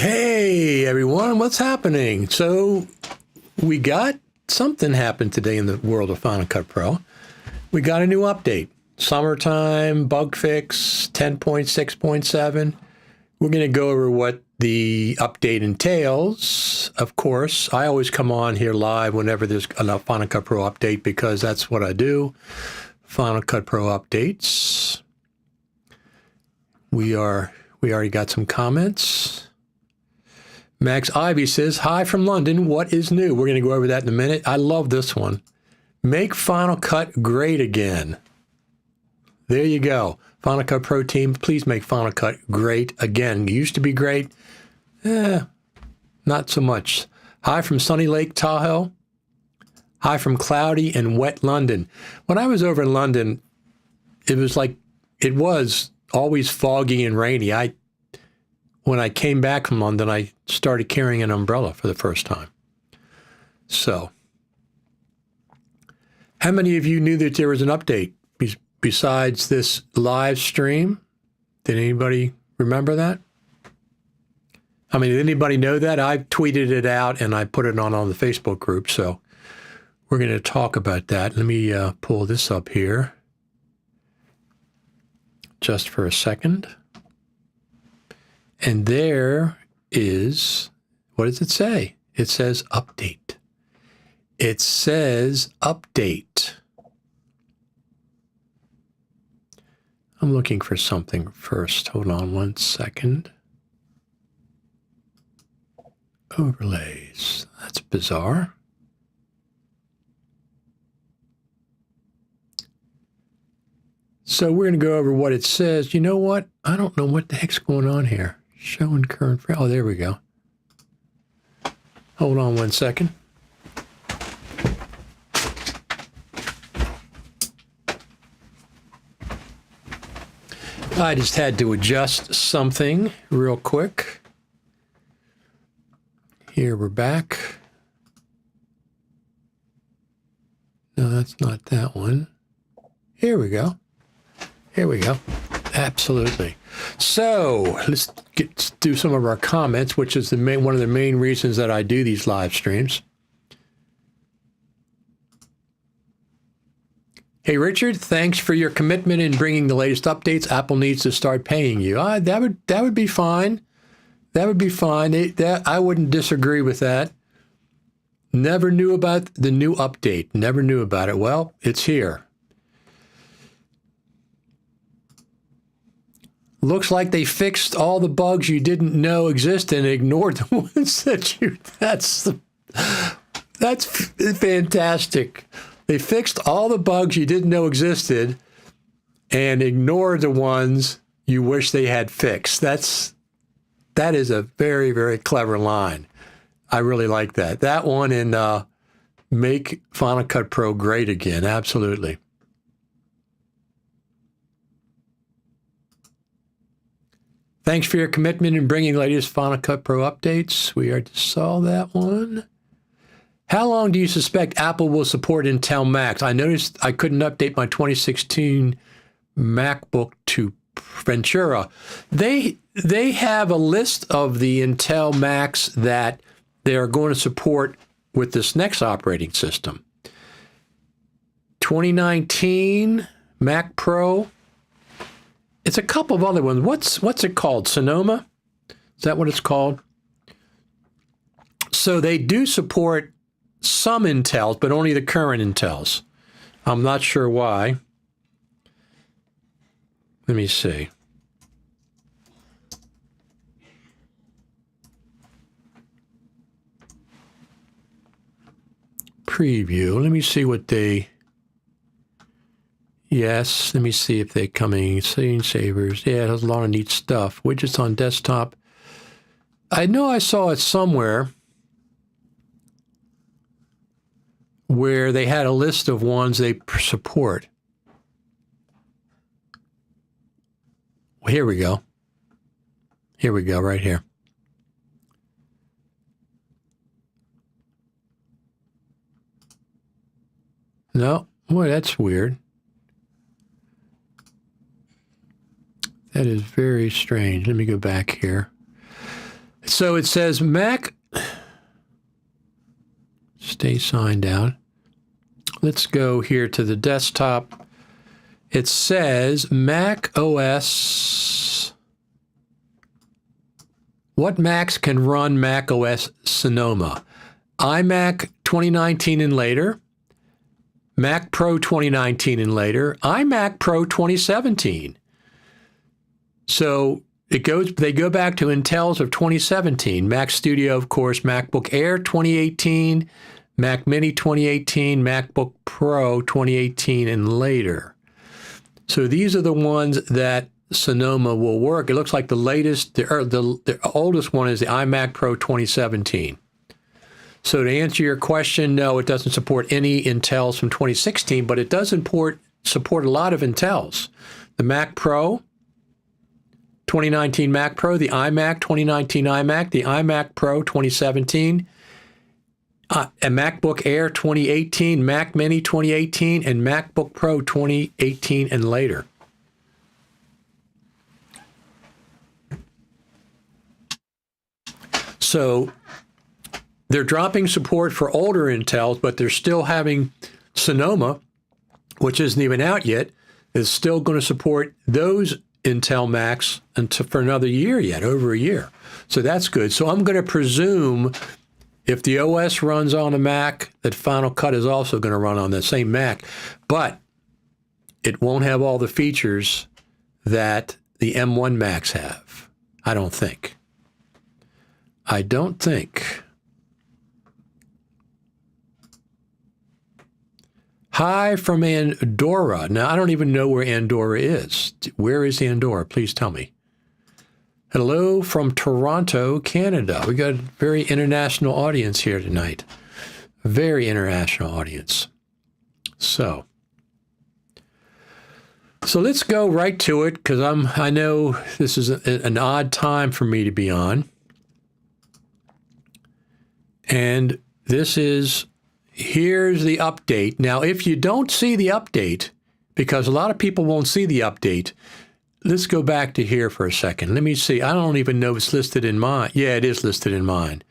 Hey everyone, what's happening? So we got something happened today in the world of Final Cut Pro. We got a new update. Summertime bug fix 10.6.7. We're going to go over what the update entails. Of course, I always come on here live whenever there's a Final Cut Pro update because that's what I do. Final Cut Pro updates. We already got some comments. Max Ivy says, hi from London. What is new? We're going to go over that in a minute. I love this one. Make Final Cut great again. There you go. Final Cut Pro team, please make Final Cut great again. It used to be great. Not so much. Hi from sunny Lake Tahoe. Hi from cloudy and wet London. When I was over in London, it was always foggy and rainy. When I came back from London, I started carrying an umbrella for the first time. So, how many of you knew that there was an update besides this live stream? Did anybody remember that? I mean, did anybody know that? I tweeted it out and I put it on the Facebook group. So, we're going to talk about that. Let me pull this up here just for a second. And there is, what does it say? It says update. It says update. I'm looking for something first. Hold on one second. Overlays. That's bizarre. So we're going to go over what it says. You know what? I don't know what the heck's going on here. Showing current frame. Oh, there we go. Hold on one second. I just had to adjust something real quick. Here we're back. No, that's not that one. Here we go. Here we go. Absolutely. So let's do some of our comments, which is one of the main reasons that I do these live streams. Hey, Richard, thanks for your commitment in bringing the latest updates. Apple needs to start paying you. That would be fine. That would be fine. I wouldn't disagree with that. Never knew about the new update. Never knew about it. Well, it's here. Looks like they fixed all the bugs you didn't know existed and ignored the ones that you... That's fantastic. They fixed all the bugs you didn't know existed and ignored the ones you wish they had fixed. That is a very, very clever line. I really like that. That one in Make Final Cut Pro Great Again. Absolutely. Thanks for your commitment in bringing the latest Final Cut Pro updates. We already saw that one. How long do you suspect Apple will support Intel Macs? I noticed I couldn't update my 2016 MacBook to Ventura. They have a list of the Intel Macs that they are going to support with this next operating system. 2019 Mac Pro. It's a couple of other ones. What's it called? Sonoma? Is that what it's called? So they do support some Intels, but only the current Intels. I'm not sure why. Let me see. Preview. Let me see what they... Yes, let me see if they're coming. Screensavers. Yeah, it has a lot of neat stuff. Widgets on desktop. I know I saw it somewhere where they had a list of ones they support. Well, here we go. Here we go, right here. No, boy, that's weird. That is very strange. Let me go back here. So it says Mac, stay signed out. Let's go here to the desktop. It says Mac OS. What Macs can run Mac OS Sonoma? iMac 2019 and later, Mac Pro 2019 and later, iMac Pro 2017. So they go back to Intel's of 2017. Mac Studio, of course, MacBook Air 2018, Mac Mini 2018, MacBook Pro 2018 and later. So these are the ones that Sonoma will work. It looks like the latest, the oldest one is the iMac Pro 2017. So to answer your question, no, it doesn't support any Intels from 2016, but it does support a lot of Intels. The Mac Pro, 2019 Mac Pro, the iMac, 2019 iMac, the iMac Pro 2017, a MacBook Air 2018, Mac Mini 2018, and MacBook Pro 2018 and later. So they're dropping support for older Intels, but they're still having Sonoma, which isn't even out yet, is still going to support those Intel Macs for another year yet, over a year. So that's good. So I'm going to presume if the OS runs on a Mac, that Final Cut is also going to run on the same Mac, but it won't have all the features that the M1 Macs have. I don't think. Hi from Andorra. Now, I don't even know where Andorra is. Where is Andorra? Please tell me. Hello from Toronto, Canada. We got a very international audience here tonight. Very international audience. So let's go right to it, because I know this is an odd time for me to be on. And here's the update. Now, if you don't see the update, because a lot of people won't see the update, let's go back to here for a second. Let me see. I don't even know if it's listed in mine. Yeah, it is listed in mine.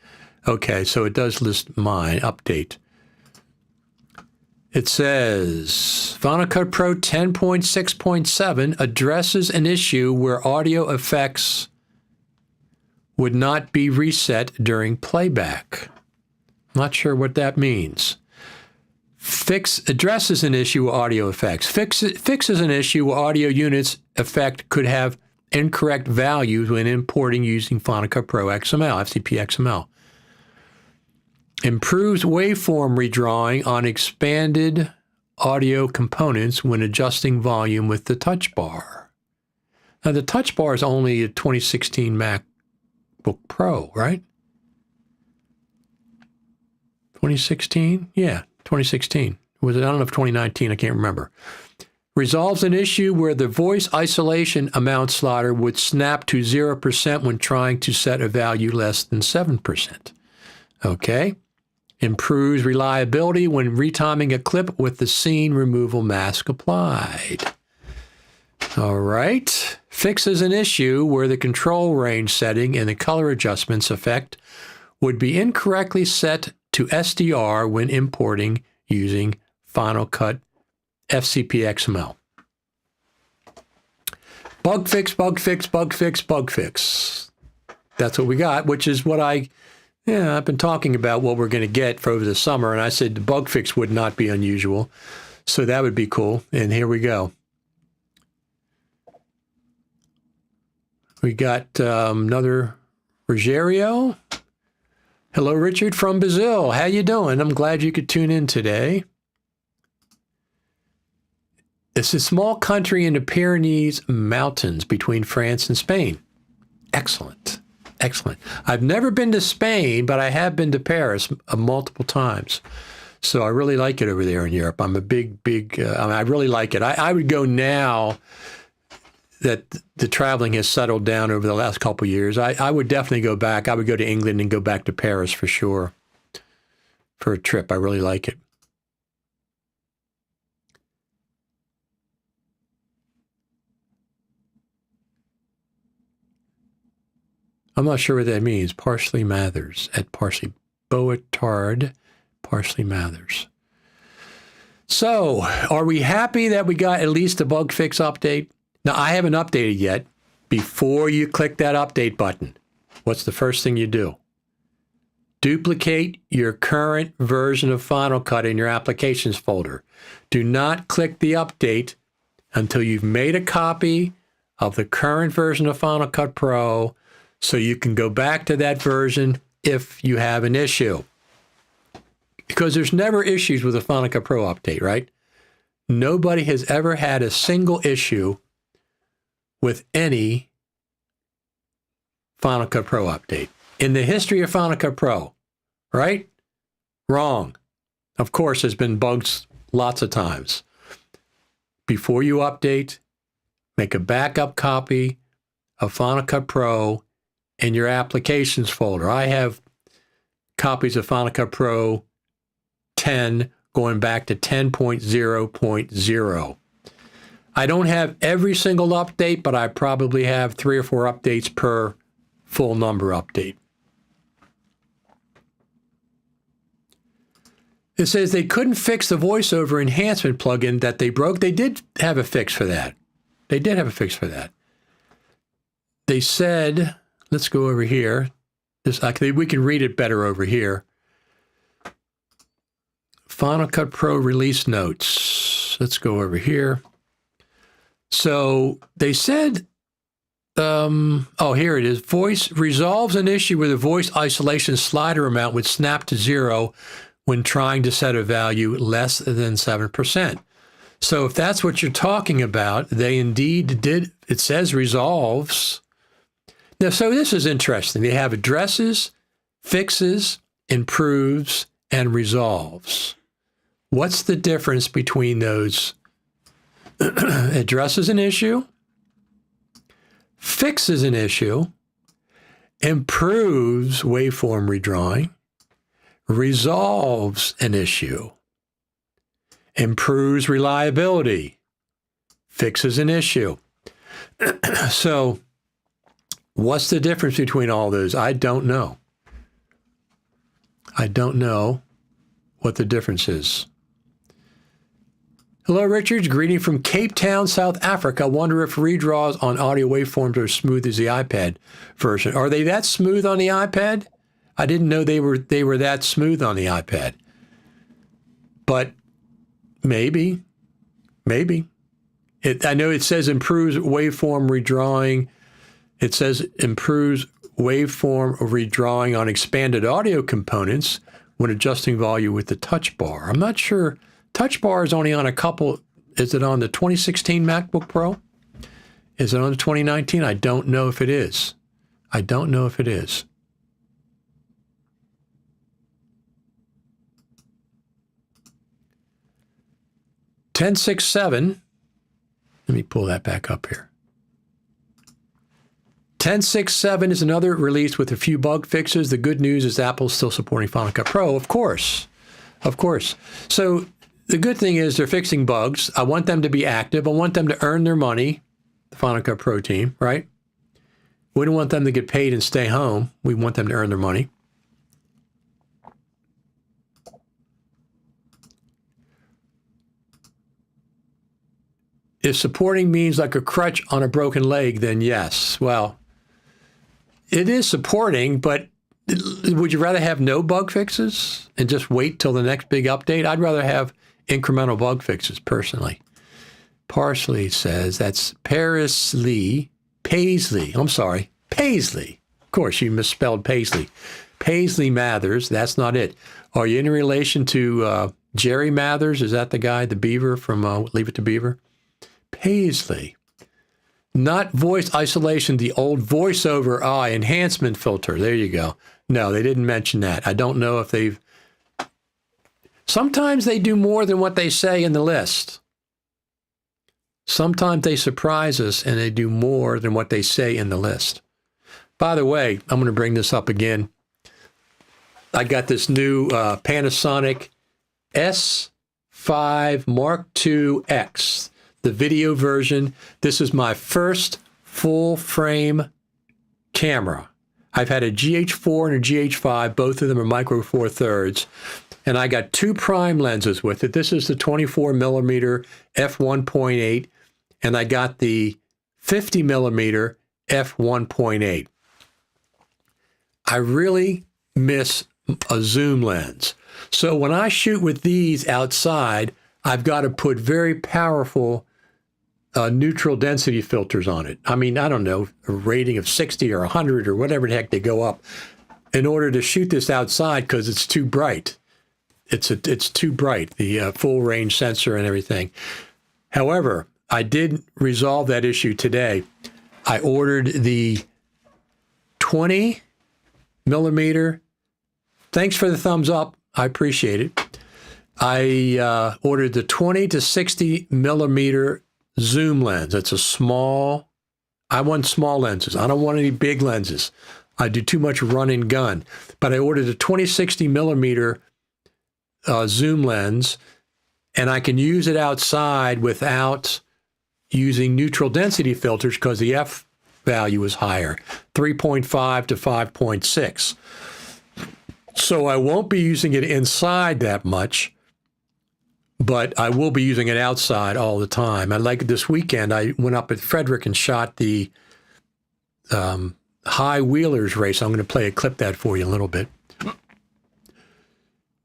Okay, so it does list mine, update. It says, Final Cut Pro 10.6.7 addresses an issue where audio effects would not be reset during playback. Not sure what that means. Addresses an issue with audio effects. Fixes an issue where audio units effect could have incorrect values when importing using Final Cut Pro XML, FCP XML. Improves waveform redrawing on expanded audio components when adjusting volume with the touch bar. Now, the touch bar is only a 2016 MacBook Pro, right? 2016? Yeah, 2016. Was it? I don't know if 2019, I can't remember. Resolves an issue where the voice isolation amount slider would snap to 0% when trying to set a value less than 7%. Okay. Improves reliability when retiming a clip with the scene removal mask applied. All right. Fixes an issue where the control range setting and the color adjustments effect would be incorrectly set to SDR when importing using Final Cut FCP XML. Bug fix, bug fix, bug fix, bug fix. That's what we got, which is what I've been talking about what we're going to get for over the summer, and I said the bug fix would not be unusual, so that would be cool, and here we go. We got another Rogério. Hello, Richard from Brazil. How you doing? I'm glad you could tune in today. It's a small country in the Pyrenees Mountains between France and Spain. Excellent. Excellent. I've never been to Spain, but I have been to Paris multiple times. So I really like it over there in Europe. I'm a big, I really like it. I would go now that the traveling has settled down over the last couple of years. I would definitely go back. I would go to England and go back to Paris for sure for a trip. I really like it. I'm not sure what that means. Parsley Mathers at Parsley. Boatard, Parsley Mathers. So, are we happy that we got at least a bug fix update? Now, I haven't updated yet. Before you click that update button, what's the first thing you do? Duplicate your current version of Final Cut in your applications folder. Do not click the update until you've made a copy of the current version of Final Cut Pro so you can go back to that version if you have an issue. Because there's never issues with the Final Cut Pro update, right? Nobody has ever had a single issue with any Final Cut Pro update in the history of Final Cut Pro, right? Wrong. Of course, there's been bugs lots of times. Before you update, make a backup copy of Final Cut Pro in your applications folder. I have copies of Final Cut Pro 10 going back to 10.0.0. I don't have every single update, but I probably have 3 or 4 updates per full number update. It says they couldn't fix the voiceover enhancement plugin that they broke. They did have a fix for that. They did have a fix for that. They said, let's go over here. We can read it better over here. Final Cut Pro release notes. Let's go over here. So they said, here it is. Voice resolves an issue where the voice isolation slider amount would snap to 0 when trying to set a value less than 7%. So if that's what you're talking about, they indeed did. It says resolves. Now, so this is interesting. They have addresses, fixes, improves, and resolves. What's the difference between those? Addresses an issue, fixes an issue, improves waveform redrawing, resolves an issue, improves reliability, fixes an issue. So what's the difference between all those? I don't know. I don't know what the difference is. Hello, Richards. Greeting from Cape Town, South Africa. Wonder if redraws on audio waveforms are as smooth as the iPad version. Are they that smooth on the iPad? I didn't know they were that smooth on the iPad. But maybe. I know it says improves waveform redrawing. It says improves waveform redrawing on expanded audio components when adjusting volume with the touch bar. I'm not sure. Touch bar is only on a couple. Is it on the 2016 MacBook Pro? Is it on the 2019? I don't know if it is. 10.6.7. Let me pull that back up here. 10.6.7 is another release with a few bug fixes. The good news is Apple's still supporting Final Cut Pro, of course. So the good thing is they're fixing bugs. I want them to be active. I want them to earn their money, the Final Cut Pro team, right? We don't want them to get paid and stay home. We want them to earn their money. If supporting means like a crutch on a broken leg, then yes. Well, it is supporting, but would you rather have no bug fixes and just wait till the next big update? I'd rather have incremental bug fixes, personally. Parsley says that's Paisley. Of course, you misspelled Paisley. Paisley Mathers, that's not it. Are you in relation to Jerry Mathers? Is that the guy, the Beaver from Leave It to Beaver? Paisley. Not voice isolation, the old voiceover enhancement filter. There you go. No, they didn't mention that. I don't know if they've... Sometimes they do more than what they say in the list. Sometimes they surprise us and they do more than what they say in the list. By the way, I'm going to bring this up again. I got this new Panasonic S5 Mark II X, the video version. This is my first full frame camera. I've had a GH4 and a GH5. Both of them are micro four thirds. And I got 2 prime lenses with it. This is the 24 millimeter f1.8, and I got the 50 millimeter f1.8. I really miss a zoom lens. So when I shoot with these outside, I've got to put very powerful neutral density filters on it. I mean, I don't know, a rating of 60 or 100 or whatever the heck they go up in order to shoot this outside because it's too bright. It's too bright, the full range sensor and everything. However, I did resolve that issue today. I ordered the 20 millimeter. Thanks for the thumbs up. I appreciate it. I ordered the 20 to 60 millimeter zoom lens. It's a small, I want small lenses. I don't want any big lenses. I do too much run and gun. But I ordered a 20-60 millimeter zoom lens, and I can use it outside without using neutral density filters because the F value is higher, 3.5 to 5.6. So I won't be using it inside that much, but I will be using it outside all the time. Like this weekend, I went up at Frederick and shot the high wheelers race. I'm going to play a clip that for you in a little bit.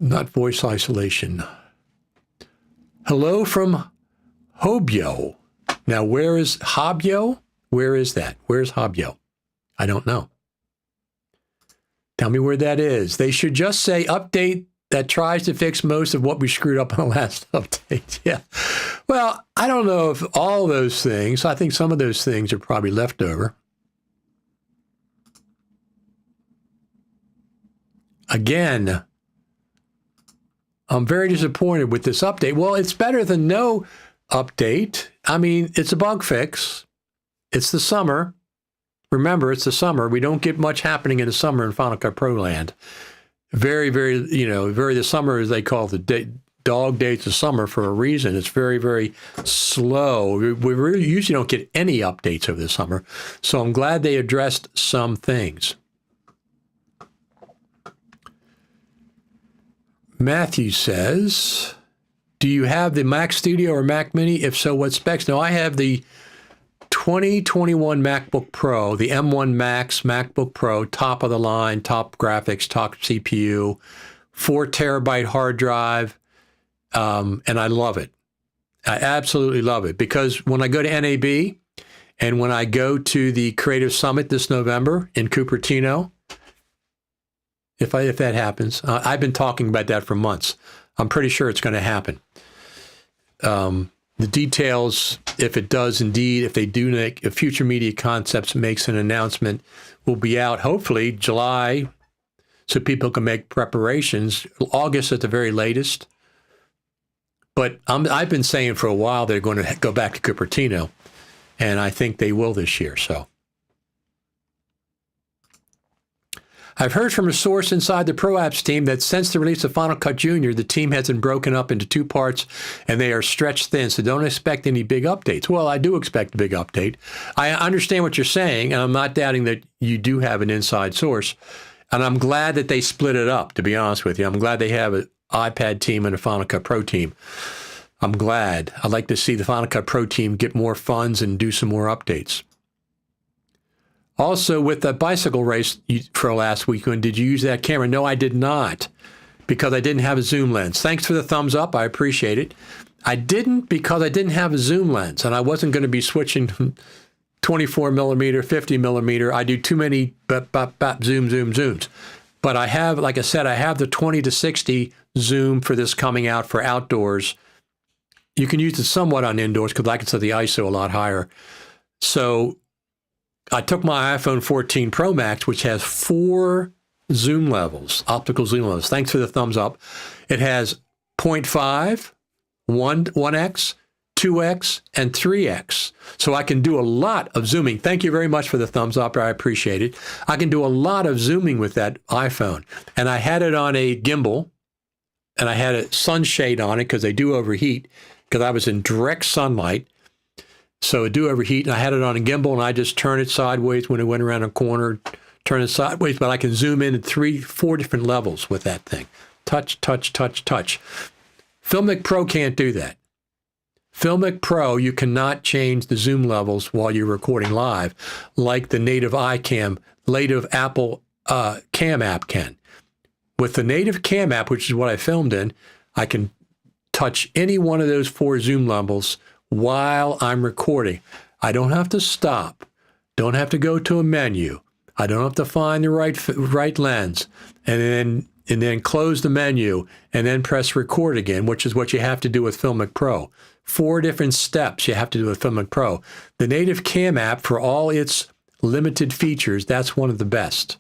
Not voice isolation. Hello from Hobyo. Now, where is Hobyo? Where is that? Where's Hobyo? I don't know. Tell me where that is. They should just say update that tries to fix most of what we screwed up on the last update. Yeah. Well, I don't know if all those things, I think some of those things are probably left over. Again, I'm very disappointed with this update. Well, it's better than no update. I mean, it's a bug fix. It's the summer. Remember, it's the summer. We don't get much happening in the summer in Final Cut Pro land. Very, the summer, as they call it, the dog days of summer for a reason. It's very, very slow. We really usually don't get any updates over the summer. So I'm glad they addressed some things. Matthew says, do you have the Mac Studio or Mac Mini? If so, what specs? No, I have the 2021 MacBook Pro, the M1 Max MacBook Pro, top of the line, top graphics, top CPU, 4 terabyte hard drive, and I love it. I absolutely love it because when I go to NAB and when I go to the Creative Summit this November in Cupertino, if that happens, I've been talking about that for months. I'm pretty sure it's going to happen. The details, if it does indeed, if they do make, if Future Media Concepts makes an announcement, will be out hopefully July, so people can make preparations. August at the very latest. But I've been saying for a while they're going to go back to Cupertino, and I think they will this year. So I've heard from a source inside the Pro Apps team that since the release of Final Cut Junior, the team has been broken up into 2 parts and they are stretched thin, so don't expect any big updates. Well, I do expect a big update. I understand what you're saying, and I'm not doubting that you do have an inside source, and I'm glad that they split it up, to be honest with you. I'm glad they have an iPad team and a Final Cut Pro team. I'm glad. I'd like to see the Final Cut Pro team get more funds and do some more updates. Also, with the bicycle race for last weekend, did you use that camera? No, I did not, because I didn't have a zoom lens. Thanks for the thumbs up. I appreciate it. I didn't because I didn't have a zoom lens, and I wasn't going to be switching 24 millimeter, 50 millimeter. I do too many zooms. But I have, like I said, I have the 20 to 60 zoom for this coming out for outdoors. You can use it somewhat on indoors because I can set the ISO a lot higher. So I took my iPhone 14 Pro Max, which has 4 zoom levels, optical zoom levels. Thanks for the thumbs up. It has 0.5, 1x, 2x, and 3x. So I can do a lot of zooming. Thank you very much for the thumbs up. I appreciate it. I can do a lot of zooming with that iPhone. And I had it on a gimbal, and I had a sunshade on it because they do overheat, because I was in direct sunlight. So it do overheat, and I had it on a gimbal, and I just turn it sideways when it went around a corner, turn it sideways, but I can zoom in at 4 different levels with that thing. Touch, touch, touch, touch. Filmic Pro can't do that. Filmic Pro, you cannot change the zoom levels while you're recording live like the native iCam, native Apple Cam app can. With the native Cam app, which is what I filmed in, I can touch any one of those 4 zoom levels while I'm recording. I don't have to stop. Don't have to go to a menu. I don't have to find the right lens and then close the menu and then press record again, which is what you have to do with Filmic Pro. 4 different steps you have to do with Filmic Pro. The native Cam app, for all its limited features, that's one of the best.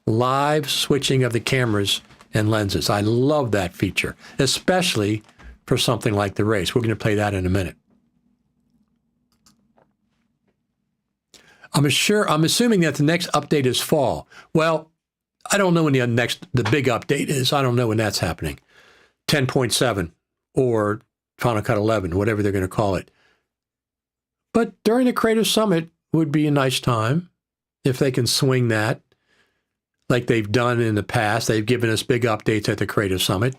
Live switching of the cameras and lenses. I love that feature, especially for something like the race. We're going to play that in a minute. I'm assuming that the next update is fall. Well, I don't know when the big update is. I don't know when that's happening. 10.7 or Final Cut 11, whatever they're going to call it. But during the Creative Summit would be a nice time if they can swing that like they've done in the past. They've given us big updates at the Creative Summit.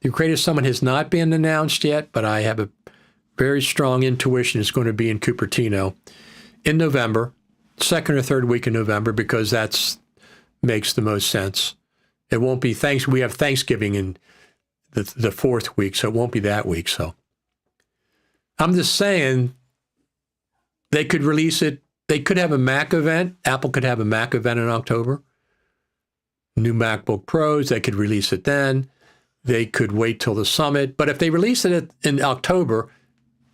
The Creative Summit has not been announced yet, but I have a very strong intuition it's going to be in Cupertino in November, 2nd or 3rd week in November, because that's makes the most sense. It won't be we have Thanksgiving in the 4th week, so it won't be that week. So I'm just saying they could release it. They could have a Mac event. Apple could have a Mac event in October. New MacBook Pros, they could release it then. They could wait till the summit. But if they release it in October,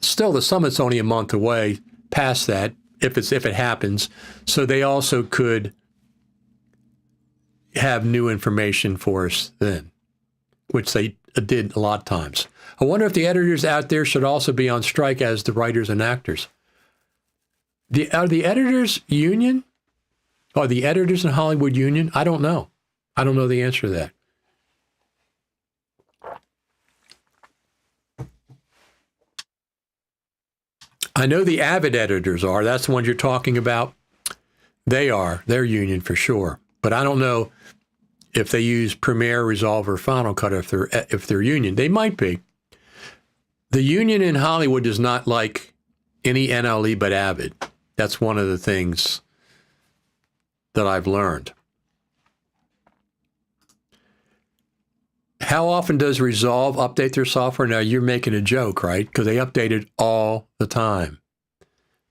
still the summit's only a month away past that, if it happens. So they also could have new information for us then, which they did a lot of times. I wonder if the editors out there should also be on strike as the writers and actors. Are the editors union? Are the editors in Hollywood union? I don't know. I don't know the answer to that. I know the Avid editors are. That's the ones you're talking about. They are. They're union for sure. But I don't know if they use Premiere, Resolve, or Final Cut, if they're union. They might be. The union in Hollywood does not like any NLE but Avid. That's one of the things that I've learned. How often does Resolve update their software? Now, you're making a joke, right? Because they update it all the time.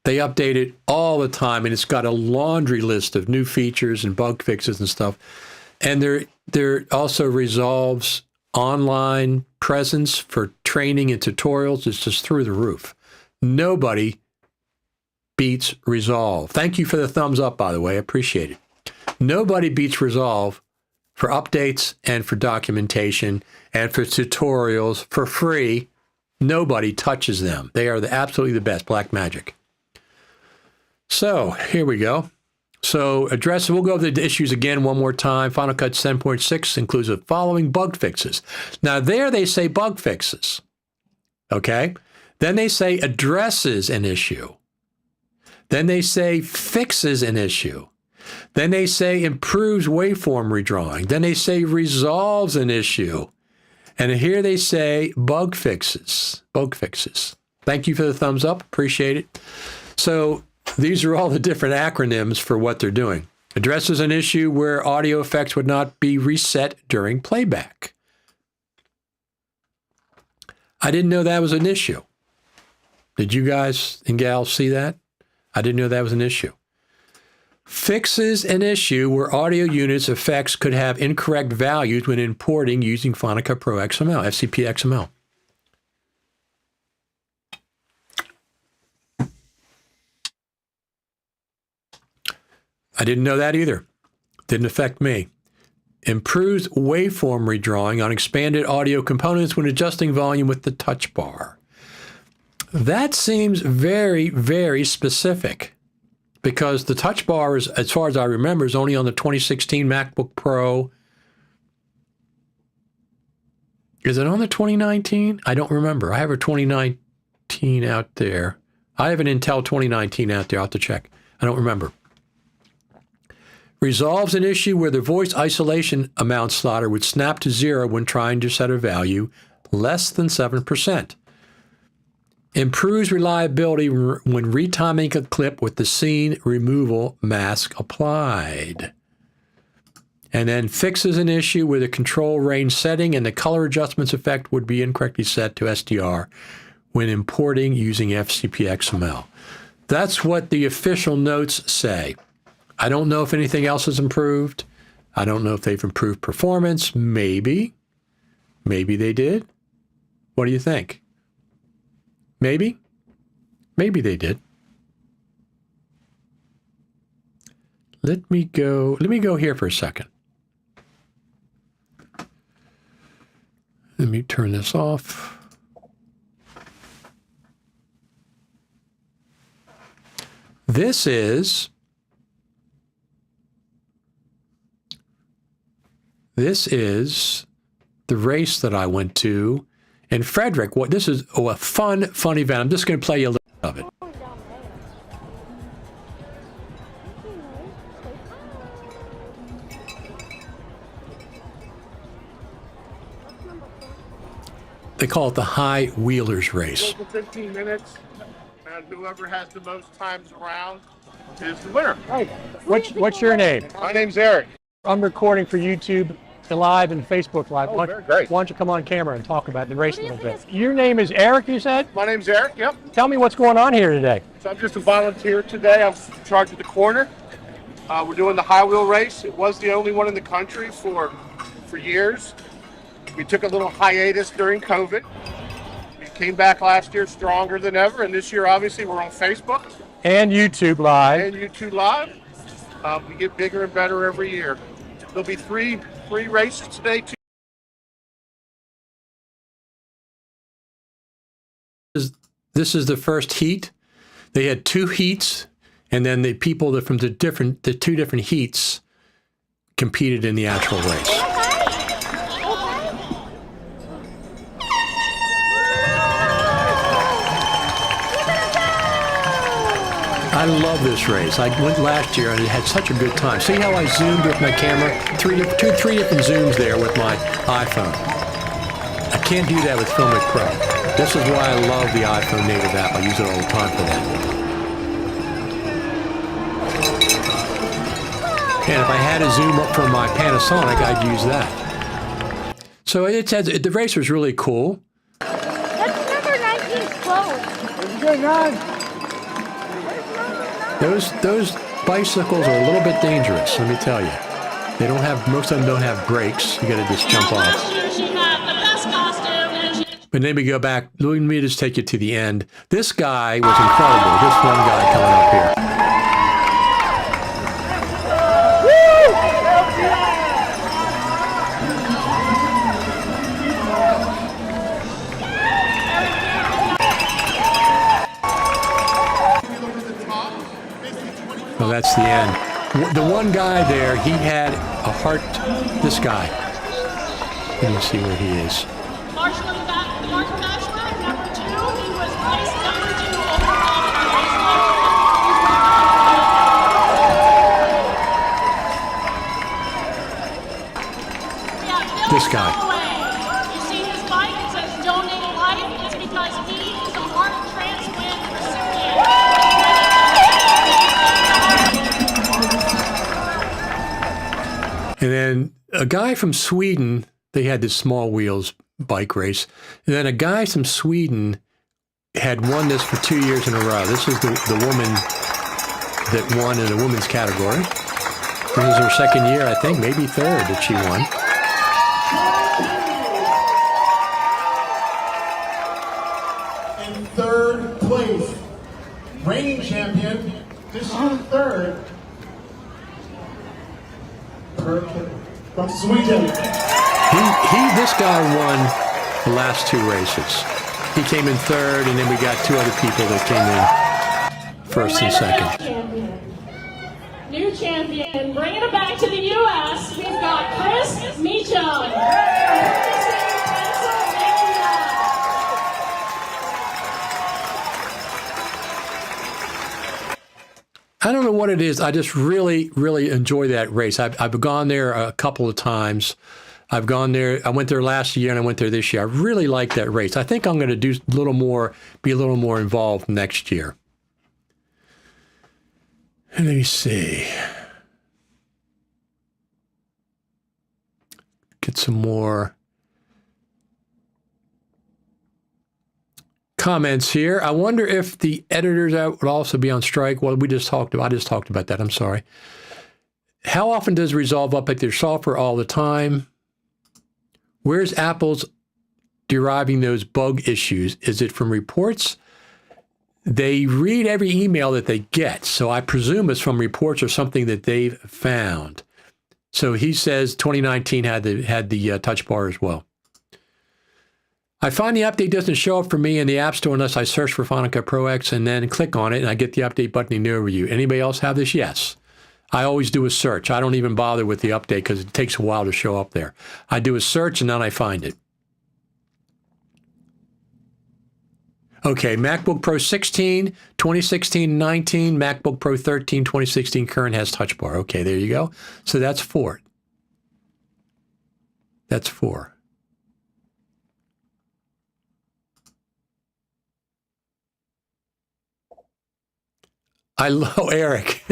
They update it all the time, and it's got a laundry list of new features and bug fixes and stuff. And there also Resolve's online presence for training and tutorials is just through the roof. Nobody beats Resolve. Thank you for the thumbs up, by the way. I appreciate it. Nobody beats Resolve for updates and for documentation and for tutorials for free. Nobody touches them. They are absolutely the best. Blackmagic. So here we go. So we'll go over the issues again one more time. Final Cut 10.6 includes the following bug fixes. Now there they say bug fixes. Okay. Then they say addresses an issue. Then they say fixes an issue. Then they say improves waveform redrawing. Then they say resolves an issue. And here they say bug fixes. Bug fixes. Thank you for the thumbs up. Appreciate it. So these are all the different acronyms for what they're doing. Addresses an issue where audio effects would not be reset during playback. I didn't know that was an issue. Did you guys and gals see that? I didn't know that was an issue. Fixes an issue where audio units effects could have incorrect values when importing using Final Cut Pro XML, FCP XML. I didn't know that either. Didn't affect me. Improves waveform redrawing on expanded audio components when adjusting volume with the touch bar. That seems very, very specific because the touch bar, is, as far as I remember, is only on the 2016 MacBook Pro. Is it on the 2019? I don't remember. I have a 2019 out there. I have an Intel 2019 out there. I'll have to check. I don't remember. Resolves an issue where the voice isolation amount slaughter would snap to 0 when trying to set a value less than 7%. Improves reliability when retiming a clip with the scene removal mask applied. And then fixes an issue where the control range setting and the color adjustments effect would be incorrectly set to SDR when importing using FCP XML. That's what the official notes say. I don't know if anything else has improved. I don't know if they've improved performance. Maybe. Maybe they did. What do you think? Maybe? Maybe they did. Let me go here for a second. Let me turn this off. This is the race that I went to in Frederick. This is a fun event. I'm just going to play you a little bit of it. They call it the High Wheelers Race. For 15 minutes, and whoever has the most times around is the winner. Right. What's your name? My name's Eric. I'm recording for YouTube Live and Facebook Live. Very great. Why don't you come on camera and talk about the race a little bit? Your name is Eric, you said? My name's Eric, yep. Tell me what's going on here today. So I'm just a volunteer today. I'm in charge of the corner. We're doing the high wheel race. It was the only one in the country for years. We took a little hiatus during COVID. We came back last year stronger than ever, and this year, obviously, we're on Facebook. And YouTube Live. And YouTube Live. We get bigger and better every year. There'll be three races today, too. This is the first heat. They had 2 heats, and then the people that from the 2 different heats competed in the actual race. I love this race. I went last year and had such a good time. See how I zoomed with my camera? Three different zooms there with my iPhone. I can't do that with Filmic Pro. This is why I love the iPhone native app. I use it all the time for that. And if I had a zoom up from my Panasonic, I'd use that. So the race was really cool. That's number 19 close. What's going on? Those bicycles are a little bit dangerous, let me tell you. Most of them don't have brakes. You gotta just jump off. Last year she had the best costume, and But then we go back, let me just take you to the end. This guy was incredible, this one guy coming up here. Well, that's the end. The one guy there, he had a heart, this guy. Let me see where he is. Mark Bachelor, number 2, he was placed number 2 overall in the race. This guy. You see his bike, it says donate a life. It's because he is a heart transplant recipient. And then a guy from Sweden, they had this small wheels bike race. And then a guy from Sweden had won this for 2 years in a row. This is the woman that won in the women's category. This is her second year, I think, maybe third that she won. In third place, reigning champion, this year third, from Sweden. This guy won the last 2 races. He came in third, and then we got 2 other people that came in first and second. New champion, bringing it back to the U.S., we've got Chris Meacham. I don't know what it is. I just really, really enjoy that race. I've gone there a couple of times. I've gone there. I went there last year and I went there this year. I really like that race. I think I'm going to do a little more, be a little more involved next year. Let me see. Get some more comments here. I wonder if the editors would also be on strike. Well, I just talked about that. I'm sorry. How often does Resolve update their software? All the time. Where's Apple's deriving those bug issues? Is it from reports? They read every email that they get, so I presume it's from reports or something that they've found. So he says 2019 had the touch bar as well. I find the update doesn't show up for me in the App Store unless I search for Final Cut Pro X and then click on it and I get the update button in the overview. Anybody else have this? Yes. I always do a search. I don't even bother with the update because it takes a while to show up there. I do a search and then I find it. Okay, MacBook Pro 16, 2016, 19, MacBook Pro 13, 2016 current has Touch Bar. Okay, there you go. So that's 4. That's 4. I love Eric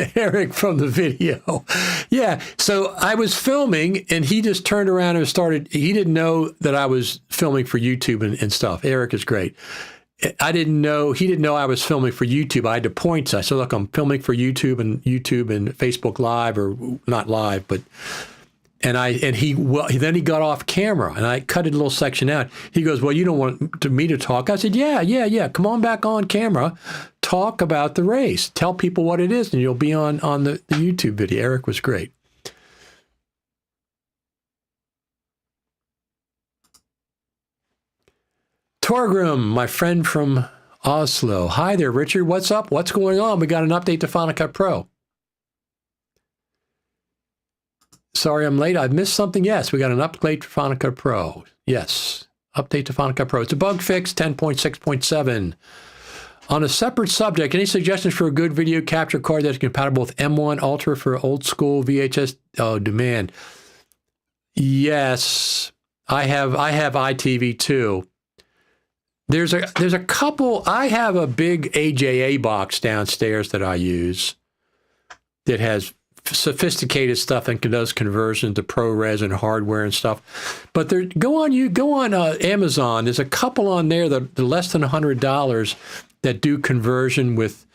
from the video. Yeah. So I was filming and he just turned around and started, he didn't know that I was filming for YouTube and stuff. Eric is great. He didn't know I was filming for YouTube. I had to point. I said, look, I'm filming for YouTube and Facebook Live, or not live, but, then he got off camera and I cut a little section out. He goes, well, you don't want me to talk. I said, yeah. Come on back on camera. Talk about the race. Tell people what it is and you'll be on the YouTube video. Eric was great. Torgrim, my friend from Oslo. Hi there, Richard. What's up? What's going on? We got an update to Final Cut Pro. Sorry I'm late. I've missed something. Yes, we got an update to Final Cut Pro. Yes, update to Final Cut Pro. It's a bug fix, 10.6.7. On a separate subject, any suggestions for a good video capture card that's compatible with M1 Ultra for old school VHS demand? Yes, I have ITV too. There's a couple. I have a big AJA box downstairs that I use that has sophisticated stuff and does conversion to ProRes and hardware and stuff. But go on Amazon. There's a couple on there that are less than $100 that do conversion with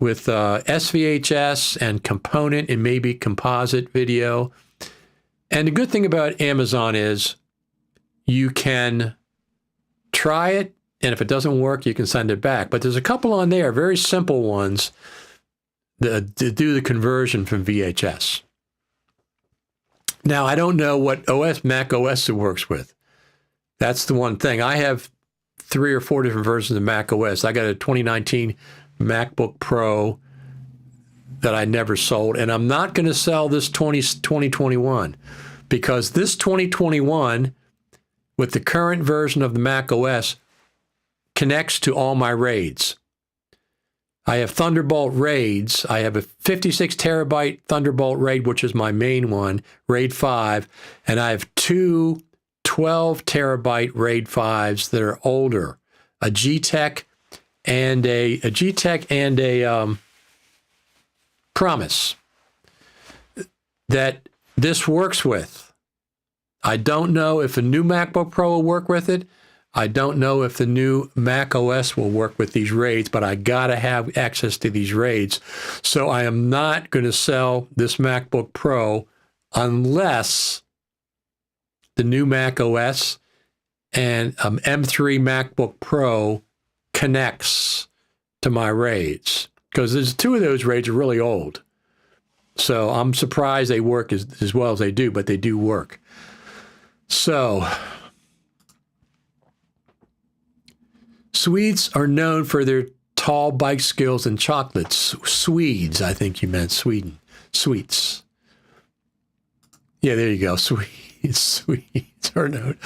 SVHS and component and maybe composite video. And the good thing about Amazon is you can try it, and if it doesn't work, you can send it back. But there's a couple on there, very simple ones, that do the conversion from VHS. Now, I don't know what Mac OS it works with. That's the one thing. I have 3 or 4 different versions of Mac OS. I got a 2019 MacBook Pro that I never sold, and I'm not going to sell this 2021 because this 2021, with the current version of the Mac OS, connects to all my RAIDs. I have Thunderbolt RAIDs. I have a 56 terabyte Thunderbolt RAID, which is my main one, RAID 5, and I have 2 12 terabyte RAID 5s that are older, a G-Tech and a Promise that this works with. I don't know if a new MacBook Pro will work with it. I don't know if the new Mac OS will work with these RAIDs, but I got to have access to these RAIDs. So I am not going to sell this MacBook Pro unless the new Mac OS and M3 MacBook Pro connects to my RAIDs, because there's 2 of those RAIDs are really old. So I'm surprised they work as well as they do, but they do work. So Swedes are known for their tall bike skills and chocolates. Swedes, I think you meant Sweden. Sweets. Yeah, there you go. Swedes are known.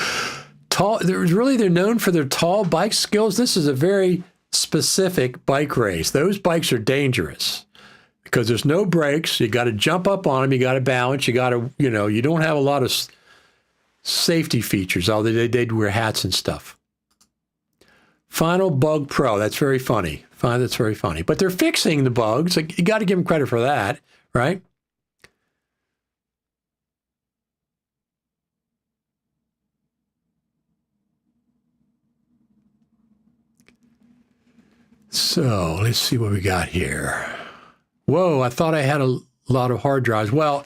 They're known for their tall bike skills. This is a very specific bike race. Those bikes are dangerous. because there's no brakes. You got to jump up on them. You got to balance. You got to, you don't have a lot of safety features, although they'd wear hats and stuff. Final Bug Pro. That's very funny. That's very funny. But they're fixing the bugs. Like, you got to give them credit for that, right? So let's see what we got here. Whoa, I thought I had a lot of hard drives. Well,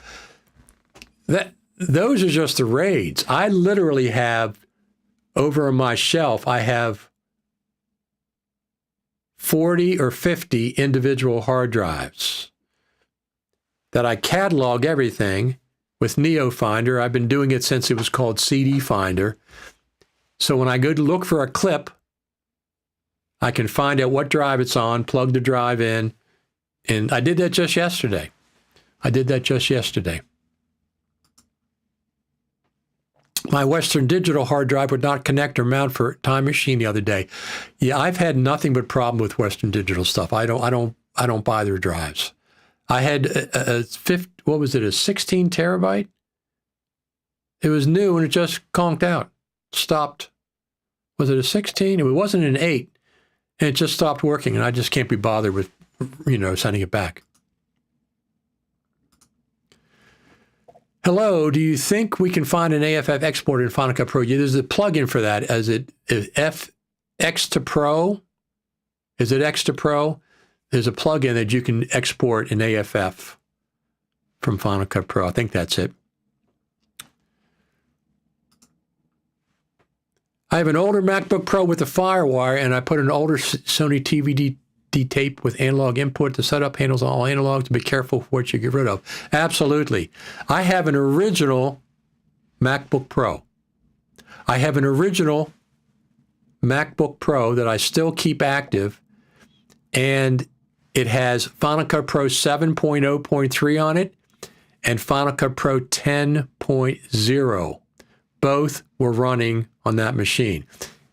those are just the RAIDs. I literally have, over on my shelf, I have 40 or 50 individual hard drives that I catalog everything with NeoFinder. I've been doing it since it was called CD Finder. So when I go to look for a clip, I can find out what drive it's on, plug the drive in, and I did that just yesterday. My Western Digital hard drive would not connect or mount for Time Machine the other day. Yeah, I've had nothing but problem with Western Digital stuff. I don't buy their drives. I had a 16 terabyte? It was new and it just conked out, stopped. Was it a 16? It wasn't an 8. And it just stopped working, and I just can't be bothered with, sending it back. Hello, do you think we can find an AFF exporter in Final Cut Pro? Yeah, there's a plugin for that. Is it X to Pro? Is it X to Pro? There's a plugin that you can export an AFF from Final Cut Pro. I think that's it. I have an older MacBook Pro with a FireWire, and I put an older Sony TVD tape with analog input. The setup handles all analog, to be careful for what you get rid of. Absolutely. I have an original MacBook Pro. I have an original MacBook Pro that I still keep active, and it has Final Cut Pro 7.0.3 on it and Final Cut Pro 10.0. Both were running on that machine.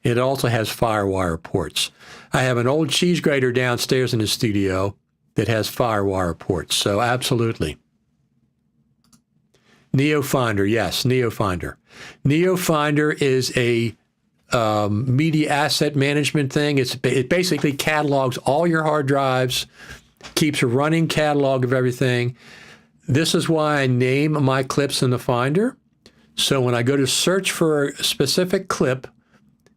It also has FireWire ports. I have an old cheese grater downstairs in the studio that has FireWire ports. So absolutely. NeoFinder, yes, NeoFinder. NeoFinder is a media asset management thing. It basically catalogs all your hard drives, keeps a running catalog of everything. This is why I name my clips in the Finder. So when I go to search for a specific clip,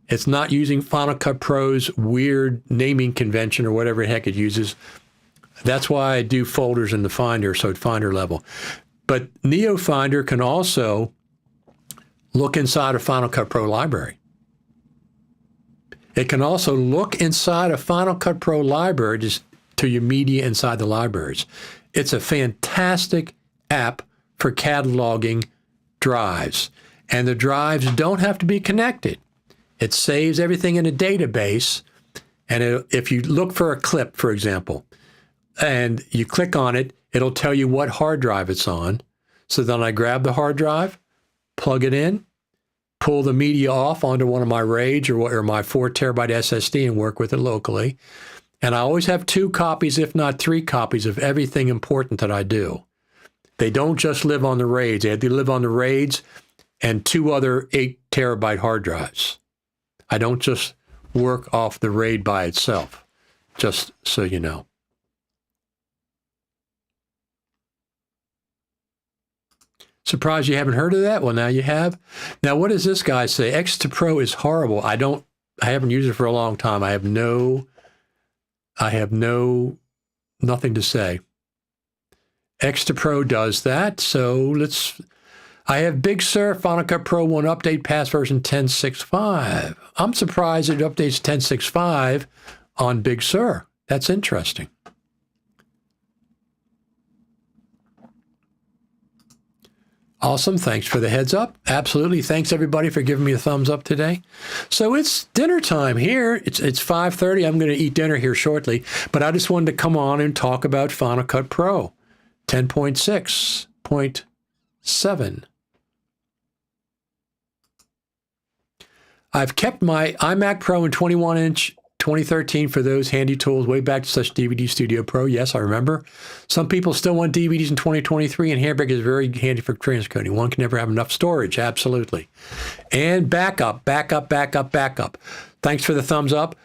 it's not using Final Cut Pro's weird naming convention or whatever the heck it uses. That's why I do folders in the Finder, so at Finder level. But NeoFinder can also look inside a Final Cut Pro library. It can also look inside a Final Cut Pro library just to your media inside the libraries. It's a fantastic app for cataloging drives. And the drives don't have to be connected. It saves everything in a database. And if you look for a clip, for example, and you click on it, it'll tell you what hard drive it's on. So then I grab the hard drive, plug it in, pull the media off onto one of my RAIDs or my 4 terabyte SSD and work with it locally. And I always have 2 copies, if not 3 copies, of everything important that I do. They don't just live on the RAIDs. They live on the RAIDs and 2 other 8 terabyte hard drives. I don't just work off the RAID by itself, just so you know. Surprised you haven't heard of that? Well, now you have. Now, what does this guy say? X to Pro is horrible. I haven't used it for a long time. I have nothing to say. X to Pro does that. So I have Big Sur Final Cut Pro 1 update past version 10.6.5. I'm surprised it updates 10.6.5 on Big Sur. That's interesting. Awesome. Thanks for the heads up. Absolutely. Thanks, everybody, for giving me a thumbs up today. So it's dinner time here. It's 5:30. I'm going to eat dinner here shortly. But I just wanted to come on and talk about Final Cut Pro 10.6.7. I've kept my iMac Pro and 21-inch 2013 for those handy tools way back to such DVD Studio Pro. Yes, I remember. Some people still want DVDs in 2023, and Handbrake is very handy for transcoding. One can never have enough storage, absolutely. And backup. Thanks for the thumbs up.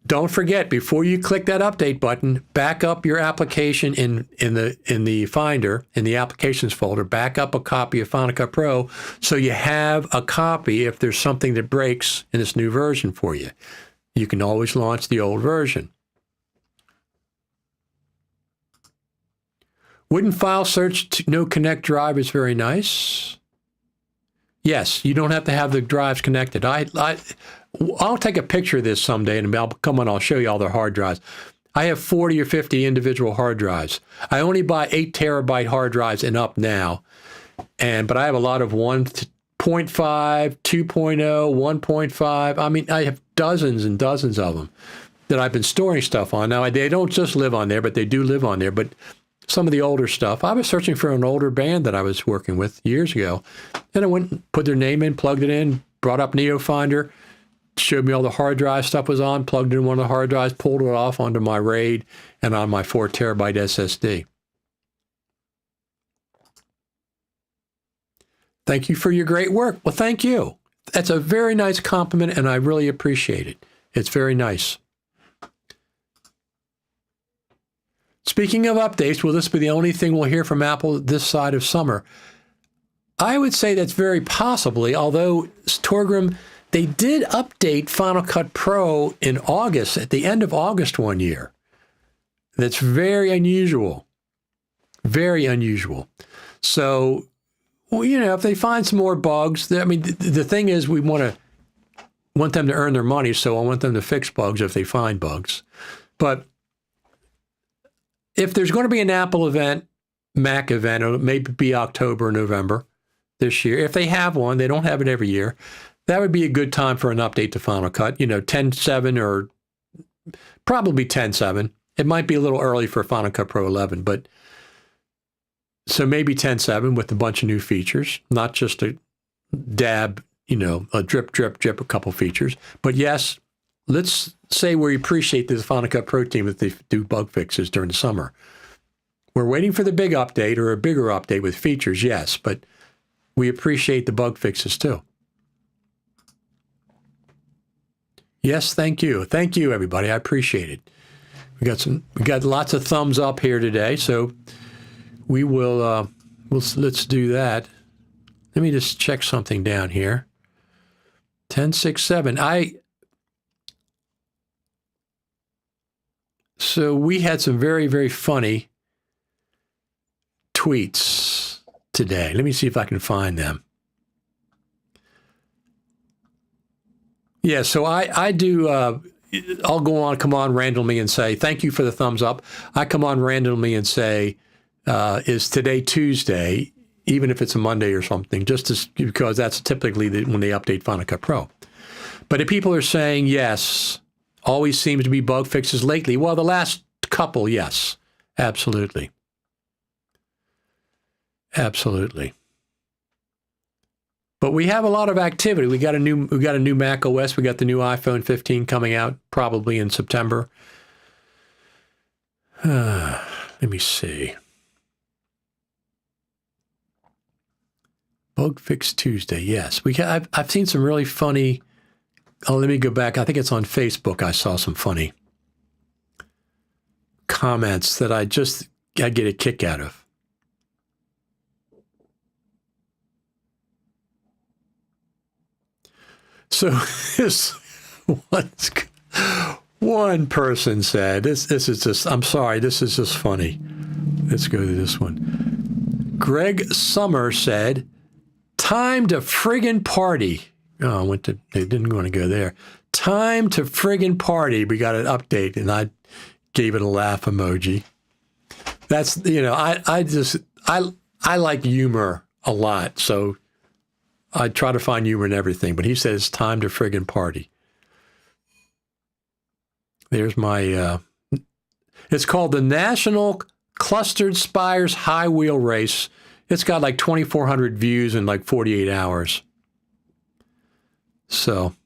Don't forget, before you click that update button, back up your application in the Finder, in the Applications folder. Back up a copy of Final Cut Pro so you have a copy if there's something that breaks in this new version for you. You can always launch the old version. Wouldn't file search no connect drive is very nice. Yes, you don't have to have the drives connected. I'll take a picture of this someday, and I'll show you all their hard drives. I have 40 or 50 individual hard drives. I only buy 8 terabyte hard drives and up now, but I have a lot of 1.5, 2.0, 1.5. I mean, I have dozens and dozens of them that I've been storing stuff on. Now, they don't just live on there, but they do live on there. But some of the older stuff, I was searching for an older band that I was working with years ago, and I went and put their name in, plugged it in, brought up NeoFinder, showed me all the hard drive stuff was on, plugged in one of the hard drives, pulled it off onto my RAID and on my 4 terabyte SSD. Thank you for your great work. Well, thank you. That's a very nice compliment, and I really appreciate it. It's very nice. Speaking of updates, will this be the only thing we'll hear from Apple this side of summer? I would say that's very possibly, although Torgrim, they did update Final Cut Pro in August, at the end of August one year. That's very unusual. Very unusual. So, well, if they find some more bugs, the thing is we want them to earn their money, so I want them to fix bugs if they find bugs. But if there's going to be an Apple event, Mac event, it'll maybe be October or November this year. If they have one, they don't have it every year. That would be a good time for an update to Final Cut, 10.7 or probably 10.7. It might be a little early for Final Cut Pro 11, but so maybe 10.7 with a bunch of new features, not just a dab, a drip, a couple features. But yes, let's say we appreciate the Final Cut Pro team that they do bug fixes during the summer. We're waiting for the big update or a bigger update with features, yes, but we appreciate the bug fixes too. Yes, thank you. Thank you, everybody. I appreciate it. We got lots of thumbs up here today, so we will let's do that. Let me just check something down here. 10.6.7. So we had some very, very funny tweets today. Let me see if I can find them. Yeah, so I do, I'll come on randomly and say, thank you for the thumbs up. I come on randomly and say, is today Tuesday, even if it's a Monday or something, because that's typically when they update Final Cut Pro. But if people are saying, yes, always seems to be bug fixes lately. Well, the last couple, yes, absolutely. Absolutely. But we have a lot of activity. We got a new Mac OS. We got the new iPhone 15 coming out probably in September. Let me see. Bug Fix Tuesday. Yes, I've seen some really funny. Oh, let me go back. I think it's on Facebook. I saw some funny comments that I get a kick out of. So this one person said, this is just, I'm sorry, this is just funny. Let's go to this one. Greg Summer said, time to friggin' party. Oh, they didn't want to go there. Time to friggin' party. We got an update, and I gave it a laugh emoji. That's, I like humor a lot, so I try to find humor in everything, but he said it's time to friggin' party. There's my, it's called the National Clustered Spires High Wheel Race. It's got like 2,400 views in like 48 hours. So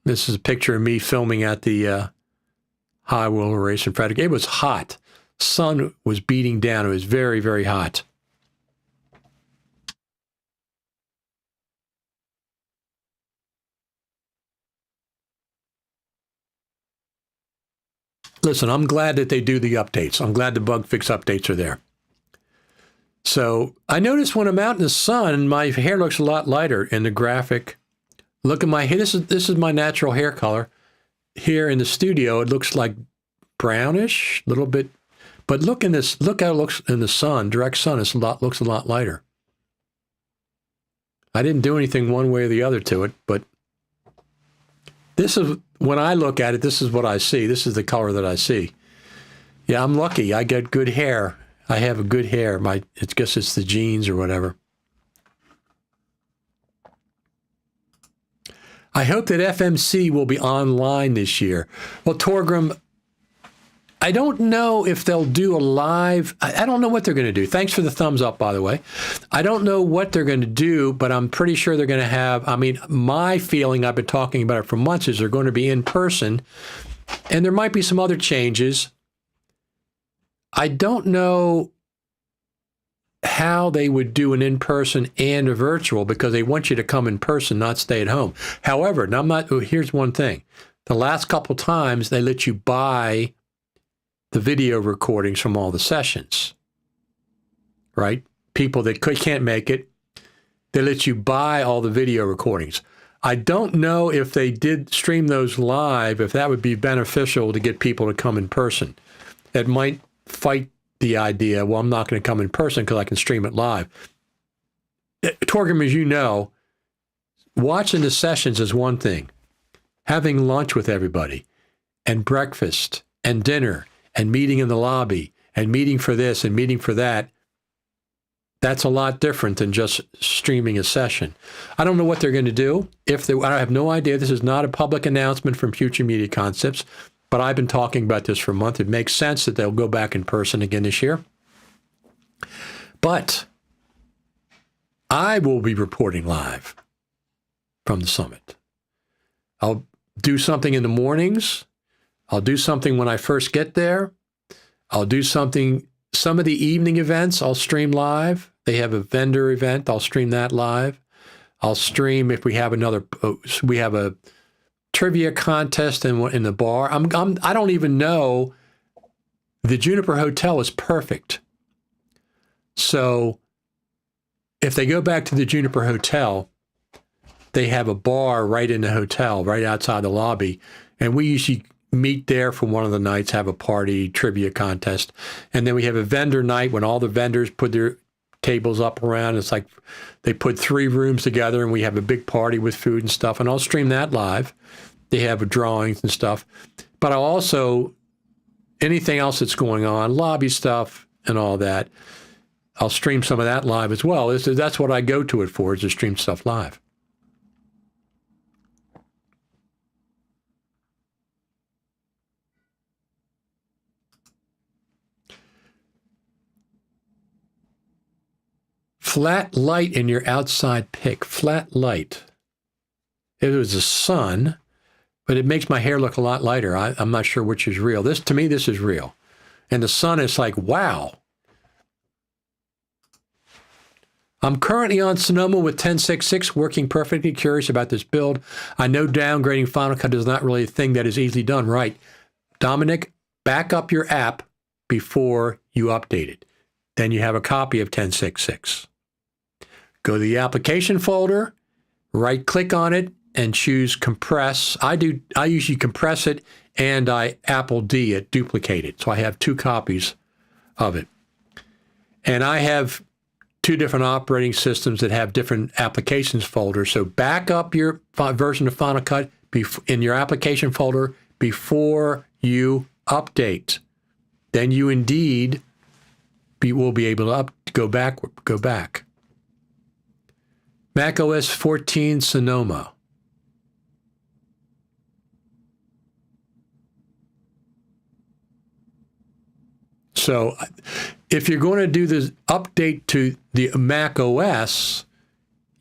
this is a picture of me filming at the high wheel erase in Frederick. It was hot. Sun was beating down. It was very, very hot. Listen, I'm glad that they do the updates. I'm glad the bug fix updates are there. So I noticed when I'm out in the sun, my hair looks a lot lighter in the graphic. Look at my hair. This is my natural hair color. Here in the studio, it looks like brownish, a little bit. But look in this. Look how it looks in the sun, direct sun. Looks a lot lighter. I didn't do anything one way or the other to it, but this is when I look at it. This is what I see. This is the color that I see. Yeah, I'm lucky. I get good hair. I have a good hair. I guess it's the genes or whatever. I hope that FMC will be online this year. Well, Torgrim, I don't know if they'll do a live. I don't know what they're going to do. Thanks for the thumbs up, by the way. I don't know what they're going to do, but I'm pretty sure they're going to have, I mean, my feeling, I've been talking about it for months, is they're going to be in person, and there might be some other changes. I don't know how they would do an in-person and a virtual because they want you to come in person, not stay at home. However, now here's one thing. The last couple times, they let you buy the video recordings from all the sessions, right? People that can't make it, they let you buy all the video recordings. I don't know if they did stream those live, if that would be beneficial to get people to come in person. It might fight the idea, well, I'm not going to come in person because I can stream it live. Torgrim, as you know, watching the sessions is one thing. Having lunch with everybody and breakfast and dinner and meeting in the lobby and meeting for this and meeting for that, that's a lot different than just streaming a session. I don't know what they're going to do. I have no idea. This is not a public announcement from Future Media Concepts, but I've been talking about this for a month. It makes sense that they'll go back in person again this year. But I will be reporting live from the summit. I'll do something in the mornings. I'll do something when I first get there. I'll do something, some of the evening events I'll stream live. They have a vendor event. I'll stream that live. I'll stream if we have we have a trivia contest in the bar. I don't even know. The Juniper Hotel is perfect. So if they go back to the Juniper Hotel, they have a bar right in the hotel, right outside the lobby. And we usually meet there for one of the nights, have a party, trivia contest. And then we have a vendor night when all the vendors put their tables up around. It's like they put 3 rooms together and we have a big party with food and stuff. And I'll stream that live. They have drawings and stuff. But I'll also, anything else that's going on, lobby stuff and all that, I'll stream some of that live as well. That's what I go to it for, is to stream stuff live. Flat light in your outside pic. Flat light. It was the sun, but it makes my hair look a lot lighter. I'm not sure which is real. To me, this is real. And the sun is like, wow. I'm currently on Sonoma with 10.6.6, working perfectly. Curious about this build. I know downgrading Final Cut is not really a thing that is easily done. Right. Dominic, back up your app before you update it. Then you have a copy of 10.6.6. Go to the application folder, right-click on it, and choose compress. I usually compress it, and I Apple D it, duplicate it. So I have 2 copies of it. And I have 2 different operating systems that have different applications folders. So back up your version of Final Cut in your application folder before you update. Then you indeed will be able to go back. Mac OS 14 Sonoma. So if you're going to do this update to the Mac OS,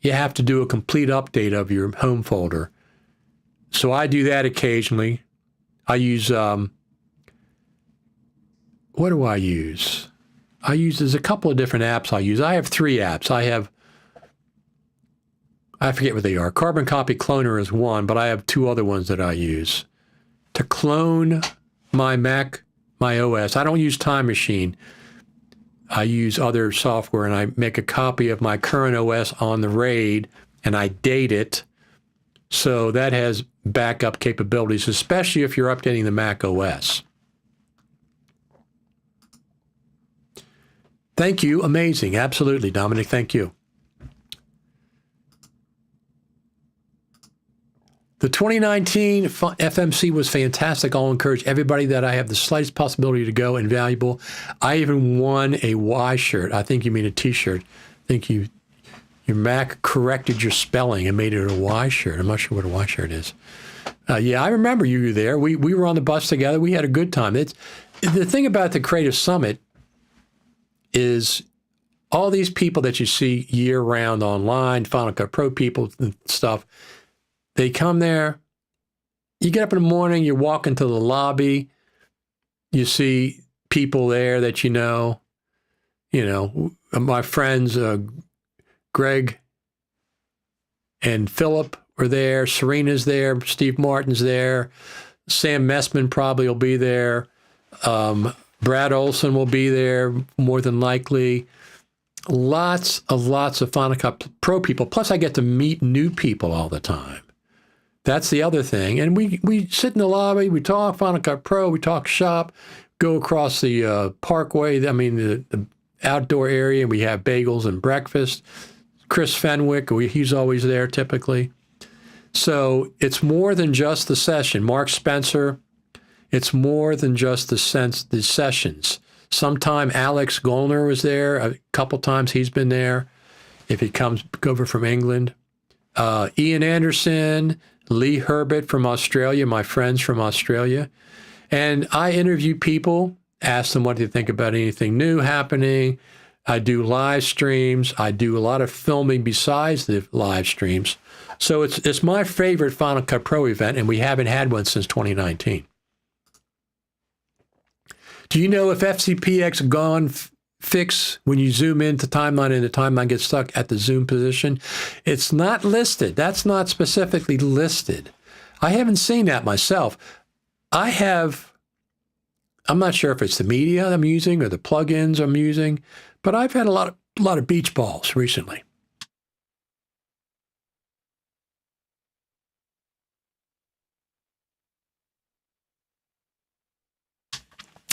you have to do a complete update of your home folder. So I do that occasionally. I use what do I use? There's a couple of different apps I use. I have 3 apps. I forget what they are. Carbon Copy Cloner is one, but I have 2 other ones that I use to clone my Mac, my OS. I don't use Time Machine. I use other software, and I make a copy of my current OS on the RAID, and I date it. So that has backup capabilities, especially if you're updating the Mac OS. Thank you. Amazing. Absolutely, Dominic. Thank you. The 2019 FMC was fantastic. I'll encourage everybody that I have the slightest possibility to go, invaluable. I even won a Y shirt. I think you mean a T-shirt. I think your Mac corrected your spelling and made it a Y shirt. I'm not sure what a Y shirt is. Yeah, I remember you were there. We were on the bus together. We had a good time. The thing about the Creative Summit is all these people that you see year-round online, Final Cut Pro people and stuff, they come there. You get up in the morning, you walk into the lobby, you see people there that you know, my friends, Greg and Philip are there, Serena's there, Steve Martin's there, Sam Messman probably will be there, Brad Olson will be there more than likely. Lots of Final Cut Pro people. Plus, I get to meet new people all the time. That's the other thing. And we sit in the lobby, we talk Final Cut Pro, we talk shop, go across the parkway, the outdoor area, and we have bagels and breakfast. Chris Fenwick, he's always there typically. So it's more than just the session. Mark Spencer, it's more than just the sessions. Sometime Alex Golner was there. A couple times he's been there if he comes over from England. Ian Anderson, Lee Herbert from Australia, my friends from Australia. And I interview people, ask them what they think about anything new happening. I do live streams. I do a lot of filming besides the live streams. So it's my favorite Final Cut Pro event, and we haven't had one since 2019. Do you know if FCPX gone fix when you zoom into timeline and the timeline gets stuck at the zoom position? It's not listed. That's not specifically listed. I haven't seen that myself. I'm not sure if it's the media I'm using or the plugins I'm using, but I've had a lot of beach balls recently.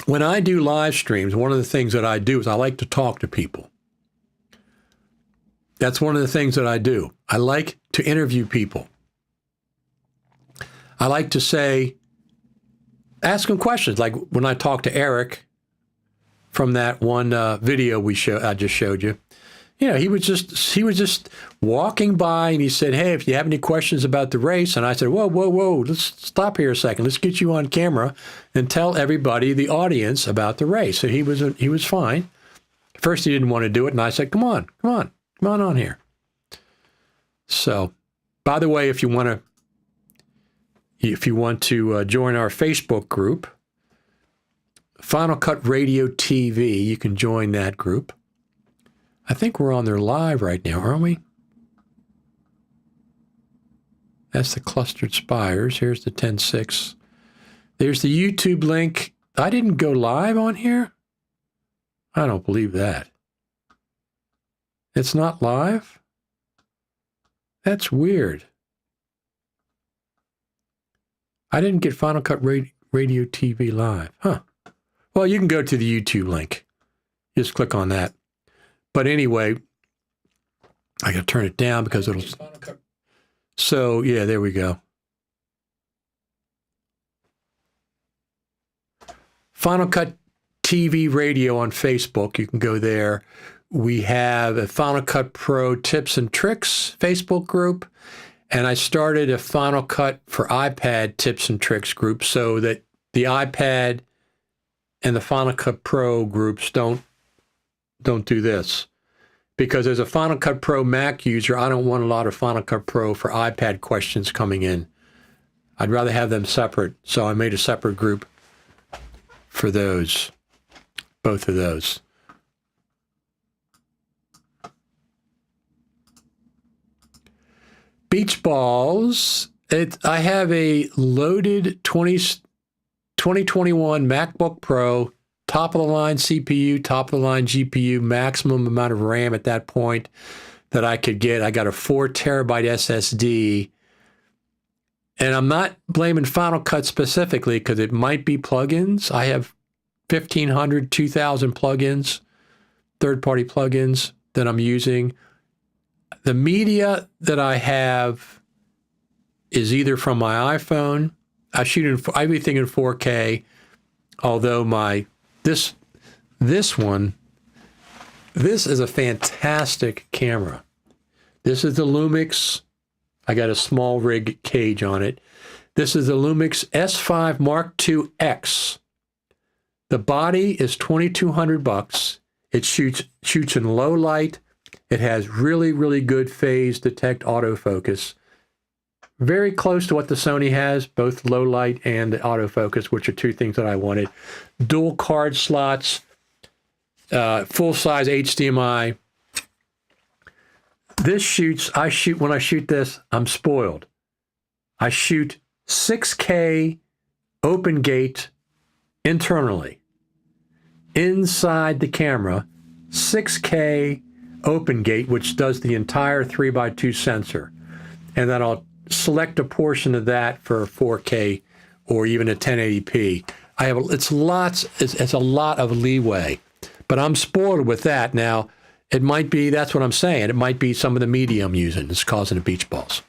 When I do live streams, one of the things that I do is I like to talk to people. That's one of the things that I do. I like to interview people. I like to ask them questions. Like when I talked to Eric from that one video I just showed you. He was just walking by and he said, "Hey, if you have any questions about the race," and I said, "Whoa, let's stop here a second. Let's get you on camera and tell everybody, the audience, about the race." So he was fine. First, he didn't want to do it, and I said, "Come on here." So, by the way, if you want to join our Facebook group, Final Cut Radio TV, you can join that group. I think we're on there live right now, aren't we? That's the clustered spires. Here's the 10.6. There's the YouTube link. I didn't go live on here? I don't believe that. It's not live? That's weird. I didn't get Final Cut Radio TV live. Huh. Well, you can go to the YouTube link. Just click on that. But anyway, I got to turn it down because it'll... So, yeah, there we go. Final Cut TV Radio on Facebook. You can go there. We have a Final Cut Pro Tips and Tricks Facebook group. And I started a Final Cut for iPad Tips and Tricks group so that the iPad and the Final Cut Pro groups don't do this. Because as a Final Cut Pro Mac user, I don't want a lot of Final Cut Pro for iPad questions coming in. I'd rather have them separate. So I made a separate group for those. both of those. Beach balls. I have a loaded 2021 MacBook Pro, top of the line CPU, top of the line GPU, maximum amount of RAM at that point that I could get. I got a 4 terabyte SSD. And I'm not blaming Final Cut specifically because it might be plugins. I have 1,500, 2,000 plugins, third-party plugins that I'm using. The media that I have is either from my iPhone. I shoot everything in 4K, although this is a fantastic camera. This is the Lumix. I got a small rig cage on it. This is the Lumix S5 Mark II X. The body is $2,200. It shoots in low light. It has really, really good phase detect autofocus. Very close to what the Sony has, both low light and autofocus, which are two things that I wanted. Dual card slots, full-size HDMI. When I shoot this, I'm spoiled. I shoot 6K open gate internally. Inside the camera, 6K open gate, which does the entire 3x2 sensor. And then I'll select a portion of that for 4K or even a 1080p. It's a lot of leeway, but I'm spoiled with that. Now, it might be, that's what I'm saying, it might be some of the media I'm using that's causing the beach balls.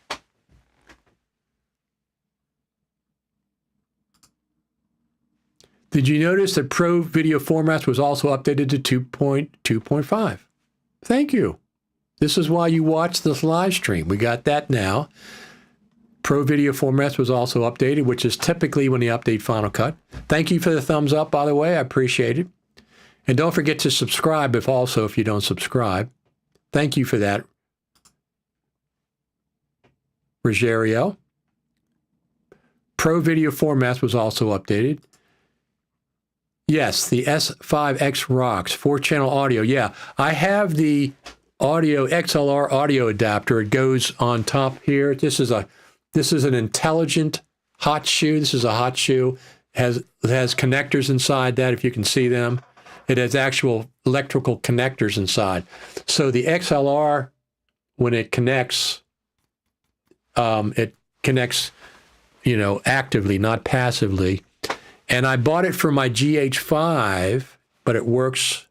Did you notice that Pro Video Formats was also updated to 2.2.5? Thank you. This is why you watch this live stream. We got that now. Pro Video Formats was also updated, which is typically when they update Final Cut. Thank you for the thumbs up, by the way. I appreciate it. And don't forget to subscribe if you don't subscribe. Thank you for that, Rogerio. Pro Video Formats was also updated. Yes, the S5X rocks, 4-channel audio. Yeah, I have the audio XLR audio adapter. It goes on top here. This is an intelligent hot shoe. This is a hot shoe. It has connectors inside that, if you can see them. It has actual electrical connectors inside. So the XLR, when it connects, actively, not passively. And I bought it for my GH5, but it works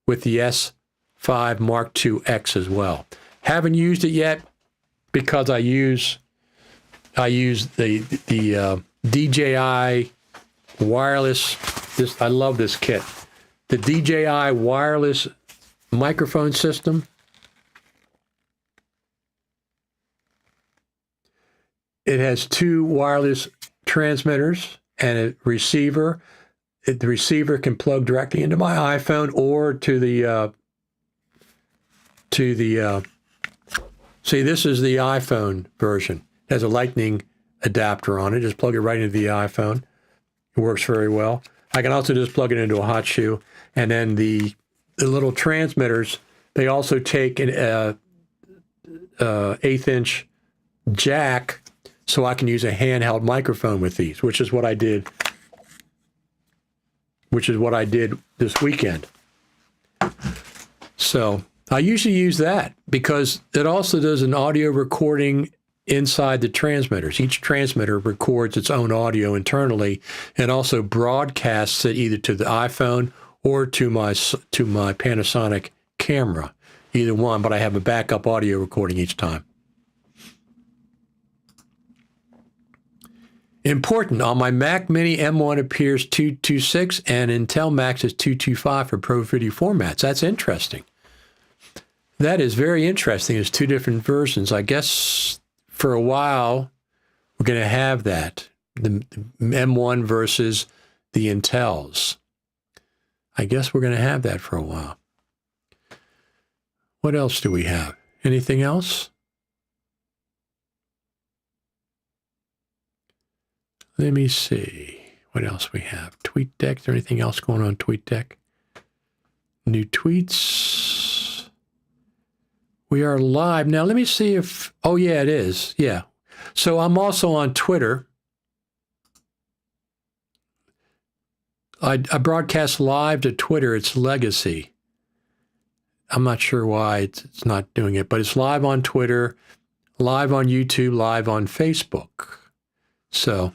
with the S5 Mark II X as well. Haven't used it yet because I use the DJI wireless. I love this kit. The DJI wireless microphone system. It has 2 wireless transmitters and a receiver. The receiver can plug directly into my iPhone or to the see, this is the iPhone version. It has a lightning adapter on it. Just plug it right into the iPhone. It works very well. I can also just plug it into a hot shoe. And then the little transmitters, they also take an 1/8-inch jack, so I can use a handheld microphone with these, which is what I did this weekend. So I usually use that because it also does an audio recording inside the transmitters. Each transmitter records its own audio internally and also broadcasts it either to the iPhone or to my Panasonic camera, either one, but I have a backup audio recording each time. Important, on my Mac Mini M1 appears 226 and Intel Max is 225 for Pro Video Formats. That's interesting. That is very interesting. There's 2 different versions. I guess for a while we're going to have that, the M1 versus the Intels. I guess we're going to have that for a while. What else do we have? Anything else? Let me see what else we have. TweetDeck. Is there anything else going on TweetDeck? New tweets. We are live. Now, let me see if, oh, yeah, it is. Yeah. So I'm also on Twitter. I broadcast live to Twitter. It's Legacy. I'm not sure why it's not doing it, but it's live on Twitter, live on YouTube, live on Facebook. So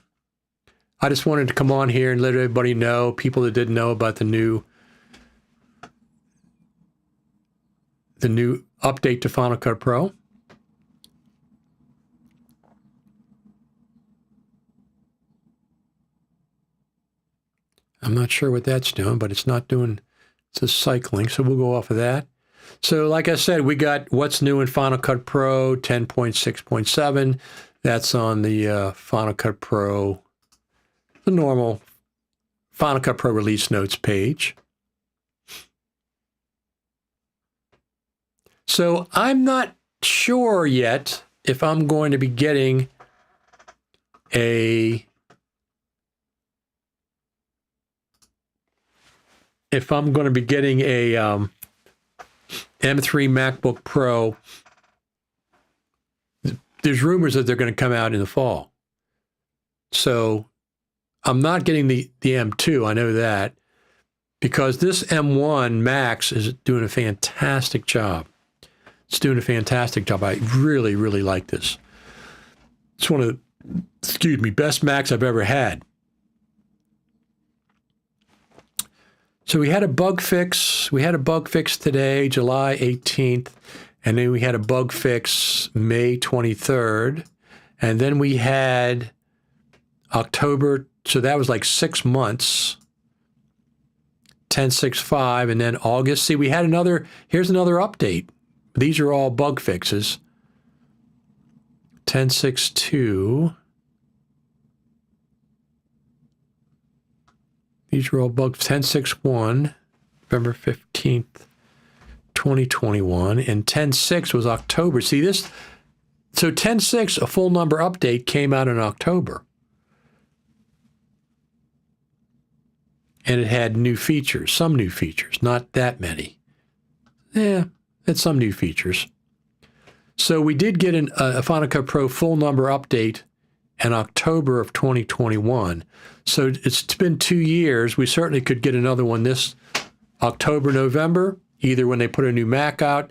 I just wanted to come on here and let everybody know, people that didn't know about the new update to Final Cut Pro. I'm not sure what that's doing, but it's not doing, it's just cycling, so we'll go off of that. So like I said, we got what's new in Final Cut Pro 10.6.7. That's on the Final Cut Pro, the normal Final Cut Pro release notes page. So I'm not sure yet if I'm going to be getting a M3 MacBook Pro. There's rumors that they're going to come out in the fall. So I'm not getting the M2, I know that, because this M1 Max is doing a fantastic job. It's doing a fantastic job. I really, really like this. It's one of the, best Macs I've ever had. So we had a bug fix. We had a bug fix today, July 18th, and then we had a bug fix May 23rd, and then we had October, so that was like 6 months, 10.6.5, and then August. See, we had another, here's another update. These are all bug fixes. 10.6.2. These are all bugs. 10.6.1, November 15th, 2021. And 10.6 was October. See this? So 10.6, a full number update, came out in October. And it had new features, some new features, not that many. Yeah, it's some new features. So we did get a Final Cut Pro full number update in October of 2021. So it's been 2 years. We certainly could get another one this October, November, either when they put a new Mac out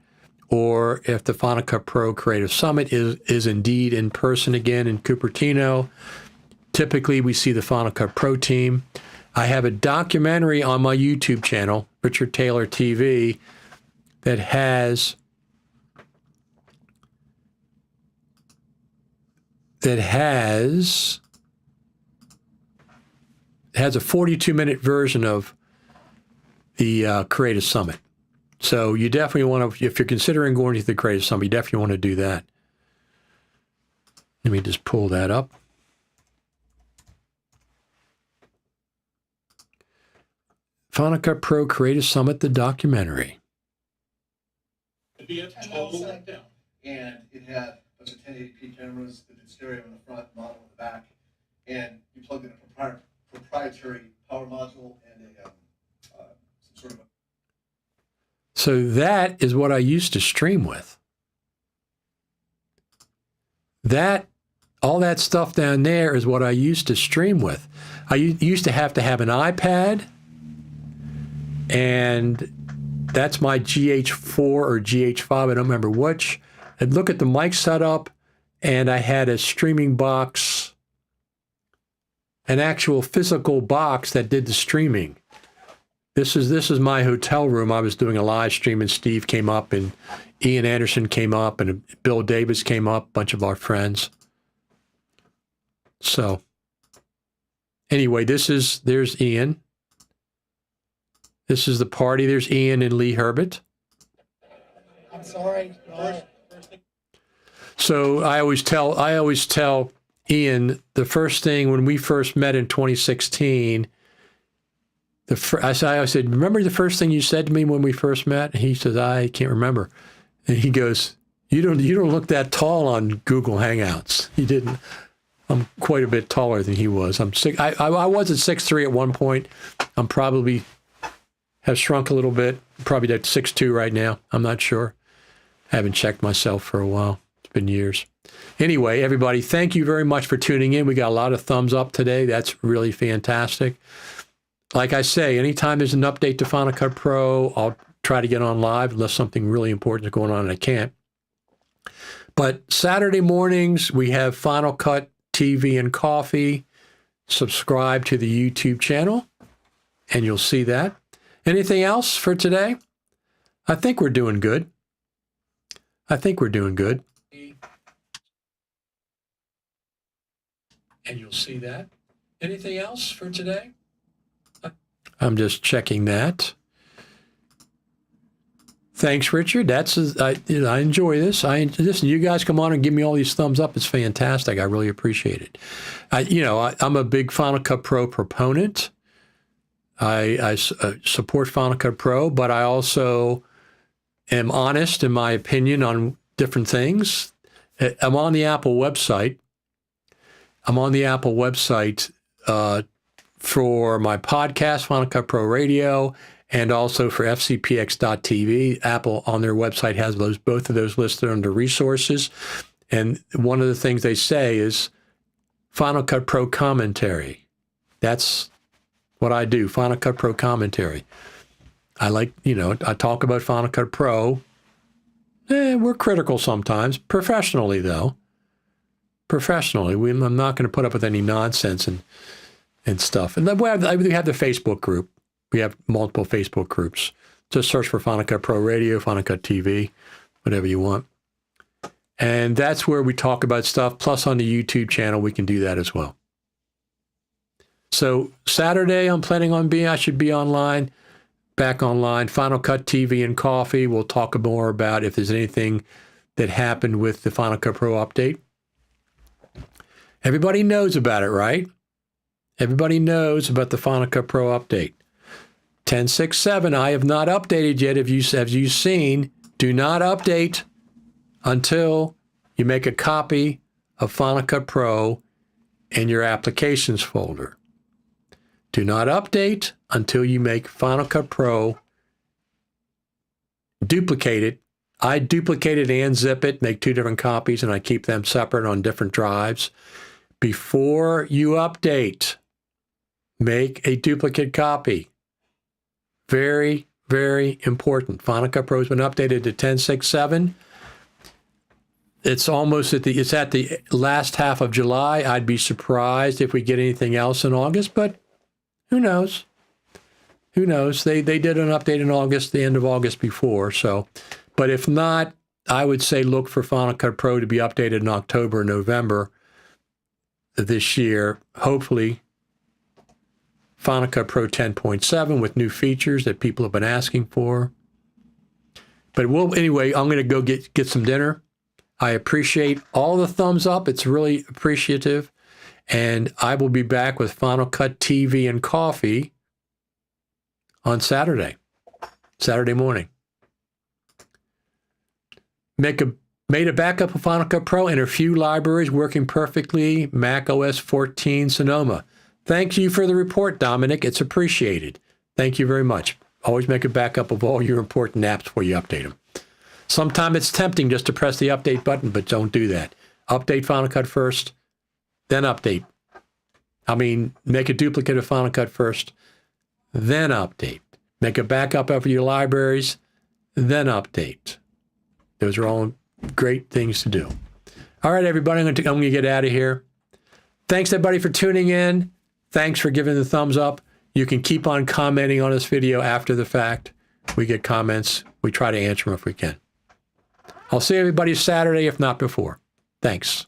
or if the Final Cut Pro Creative Summit is indeed in person again in Cupertino. Typically, we see the Final Cut Pro team. I have a documentary on my YouTube channel, Richard Taylor TV, that has a 42-minute version of the Creative Summit. So you definitely want to, if you're considering going to the Creative Summit, you definitely want to do that. Let me just pull that up. Final Cut Pro Creative Summit, the documentary. It'd be a total and it had a bunch of 1080p cameras that did stereo in the front, model in the back, and you plugged in a proprietary power module and some sort of a... So that is what I used to stream with. All that stuff down there is what I used to stream with. I used to have an iPad, and that's my GH4 or GH5, I don't remember which. I'd look at the mic setup, and I had a streaming box, an actual physical box that did the streaming. This is my hotel room. I was doing a live stream, and Steve came up, and Ian Anderson came up, and Bill Davis came up, a bunch of our friends. So anyway, there's Ian. This is the party. There's Ian and Lee Herbert. I'm sorry. So I always tell Ian, the first thing when we first met in 2016, I said, remember the first thing you said to me when we first met? And he says, I can't remember. And he goes, you don't look that tall on Google Hangouts. He didn't. I'm quite a bit taller than he was. I was at 6'3" at one point. I'm probably have shrunk a little bit. probably at 6.2 right now. I'm not sure. Haven't checked myself for a while. It's been years. Anyway, everybody, thank you very much for tuning in. We got a lot of thumbs up today. That's really fantastic. Like I say, anytime there's an update to Final Cut Pro, I'll try to get on live unless something really important is going on and I can't. But Saturday mornings, we have Final Cut TV and Coffee. Subscribe to the YouTube channel, and you'll see that. Anything else for today? I think we're doing good. And you'll see that. Anything else for today? I'm just checking that. Thanks, Richard. I enjoy this. Listen, you guys come on and give me all these thumbs up. It's fantastic. I really appreciate it. I'm a big Final Cut Pro proponent. I support Final Cut Pro, but I also am honest in my opinion on different things. I'm on the Apple website. For my podcast, Final Cut Pro Radio, and also for FCPX.TV. Apple on their website has both of those listed under resources. And one of the things they say is Final Cut Pro commentary. That's what I do, Final Cut Pro commentary. I talk about Final Cut Pro. We're critical sometimes, professionally though. I'm not going to put up with any nonsense and stuff. And then we have the Facebook group. We have multiple Facebook groups. Just search for Final Cut Pro Radio, Final Cut TV, whatever you want. And that's where we talk about stuff. Plus on the YouTube channel, we can do that as well. So Saturday, I'm planning on I should be back online. Final Cut TV and Coffee. We'll talk more about if there's anything that happened with the Final Cut Pro update. Everybody knows about it, right? Everybody knows about the Final Cut Pro update. 10.6.7, I have not updated yet. Have you seen? Do not update until you make a copy of Final Cut Pro in your applications folder. Do not update until you make Final Cut Pro, duplicate it. I duplicate it and zip it, make 2 different copies, and I keep them separate on different drives. Before you update, make a duplicate copy. Very, very important. Final Cut Pro has been updated to 10.6.7. It's almost at the last half of July. I'd be surprised if we get anything else in August, but who knows? Who knows? They did an update in August, the end of August before. So, but if not, I would say look for Final Cut Pro to be updated in October or November this year. Hopefully, Final Cut Pro 10.7 with new features that people have been asking for. But anyway, I'm going to go get some dinner. I appreciate all the thumbs up. It's really appreciative. And I will be back with Final Cut TV and Coffee on Saturday morning. Made a backup of Final Cut Pro in a few libraries working perfectly. Mac OS 14 Sonoma. Thank you for the report, Dominic. It's appreciated. Thank you very much. Always make a backup of all your important apps before you update them. Sometimes it's tempting just to press the update button, but don't do that. Update Final Cut first, then update. Make a duplicate of Final Cut first, then update. Make a backup of your libraries, then update. Those are all great things to do. All right, everybody, I'm going to get out of here. Thanks, everybody, for tuning in. Thanks for giving the thumbs up. You can keep on commenting on this video after the fact. We get comments. We try to answer them if we can. I'll see everybody Saturday, if not before. Thanks.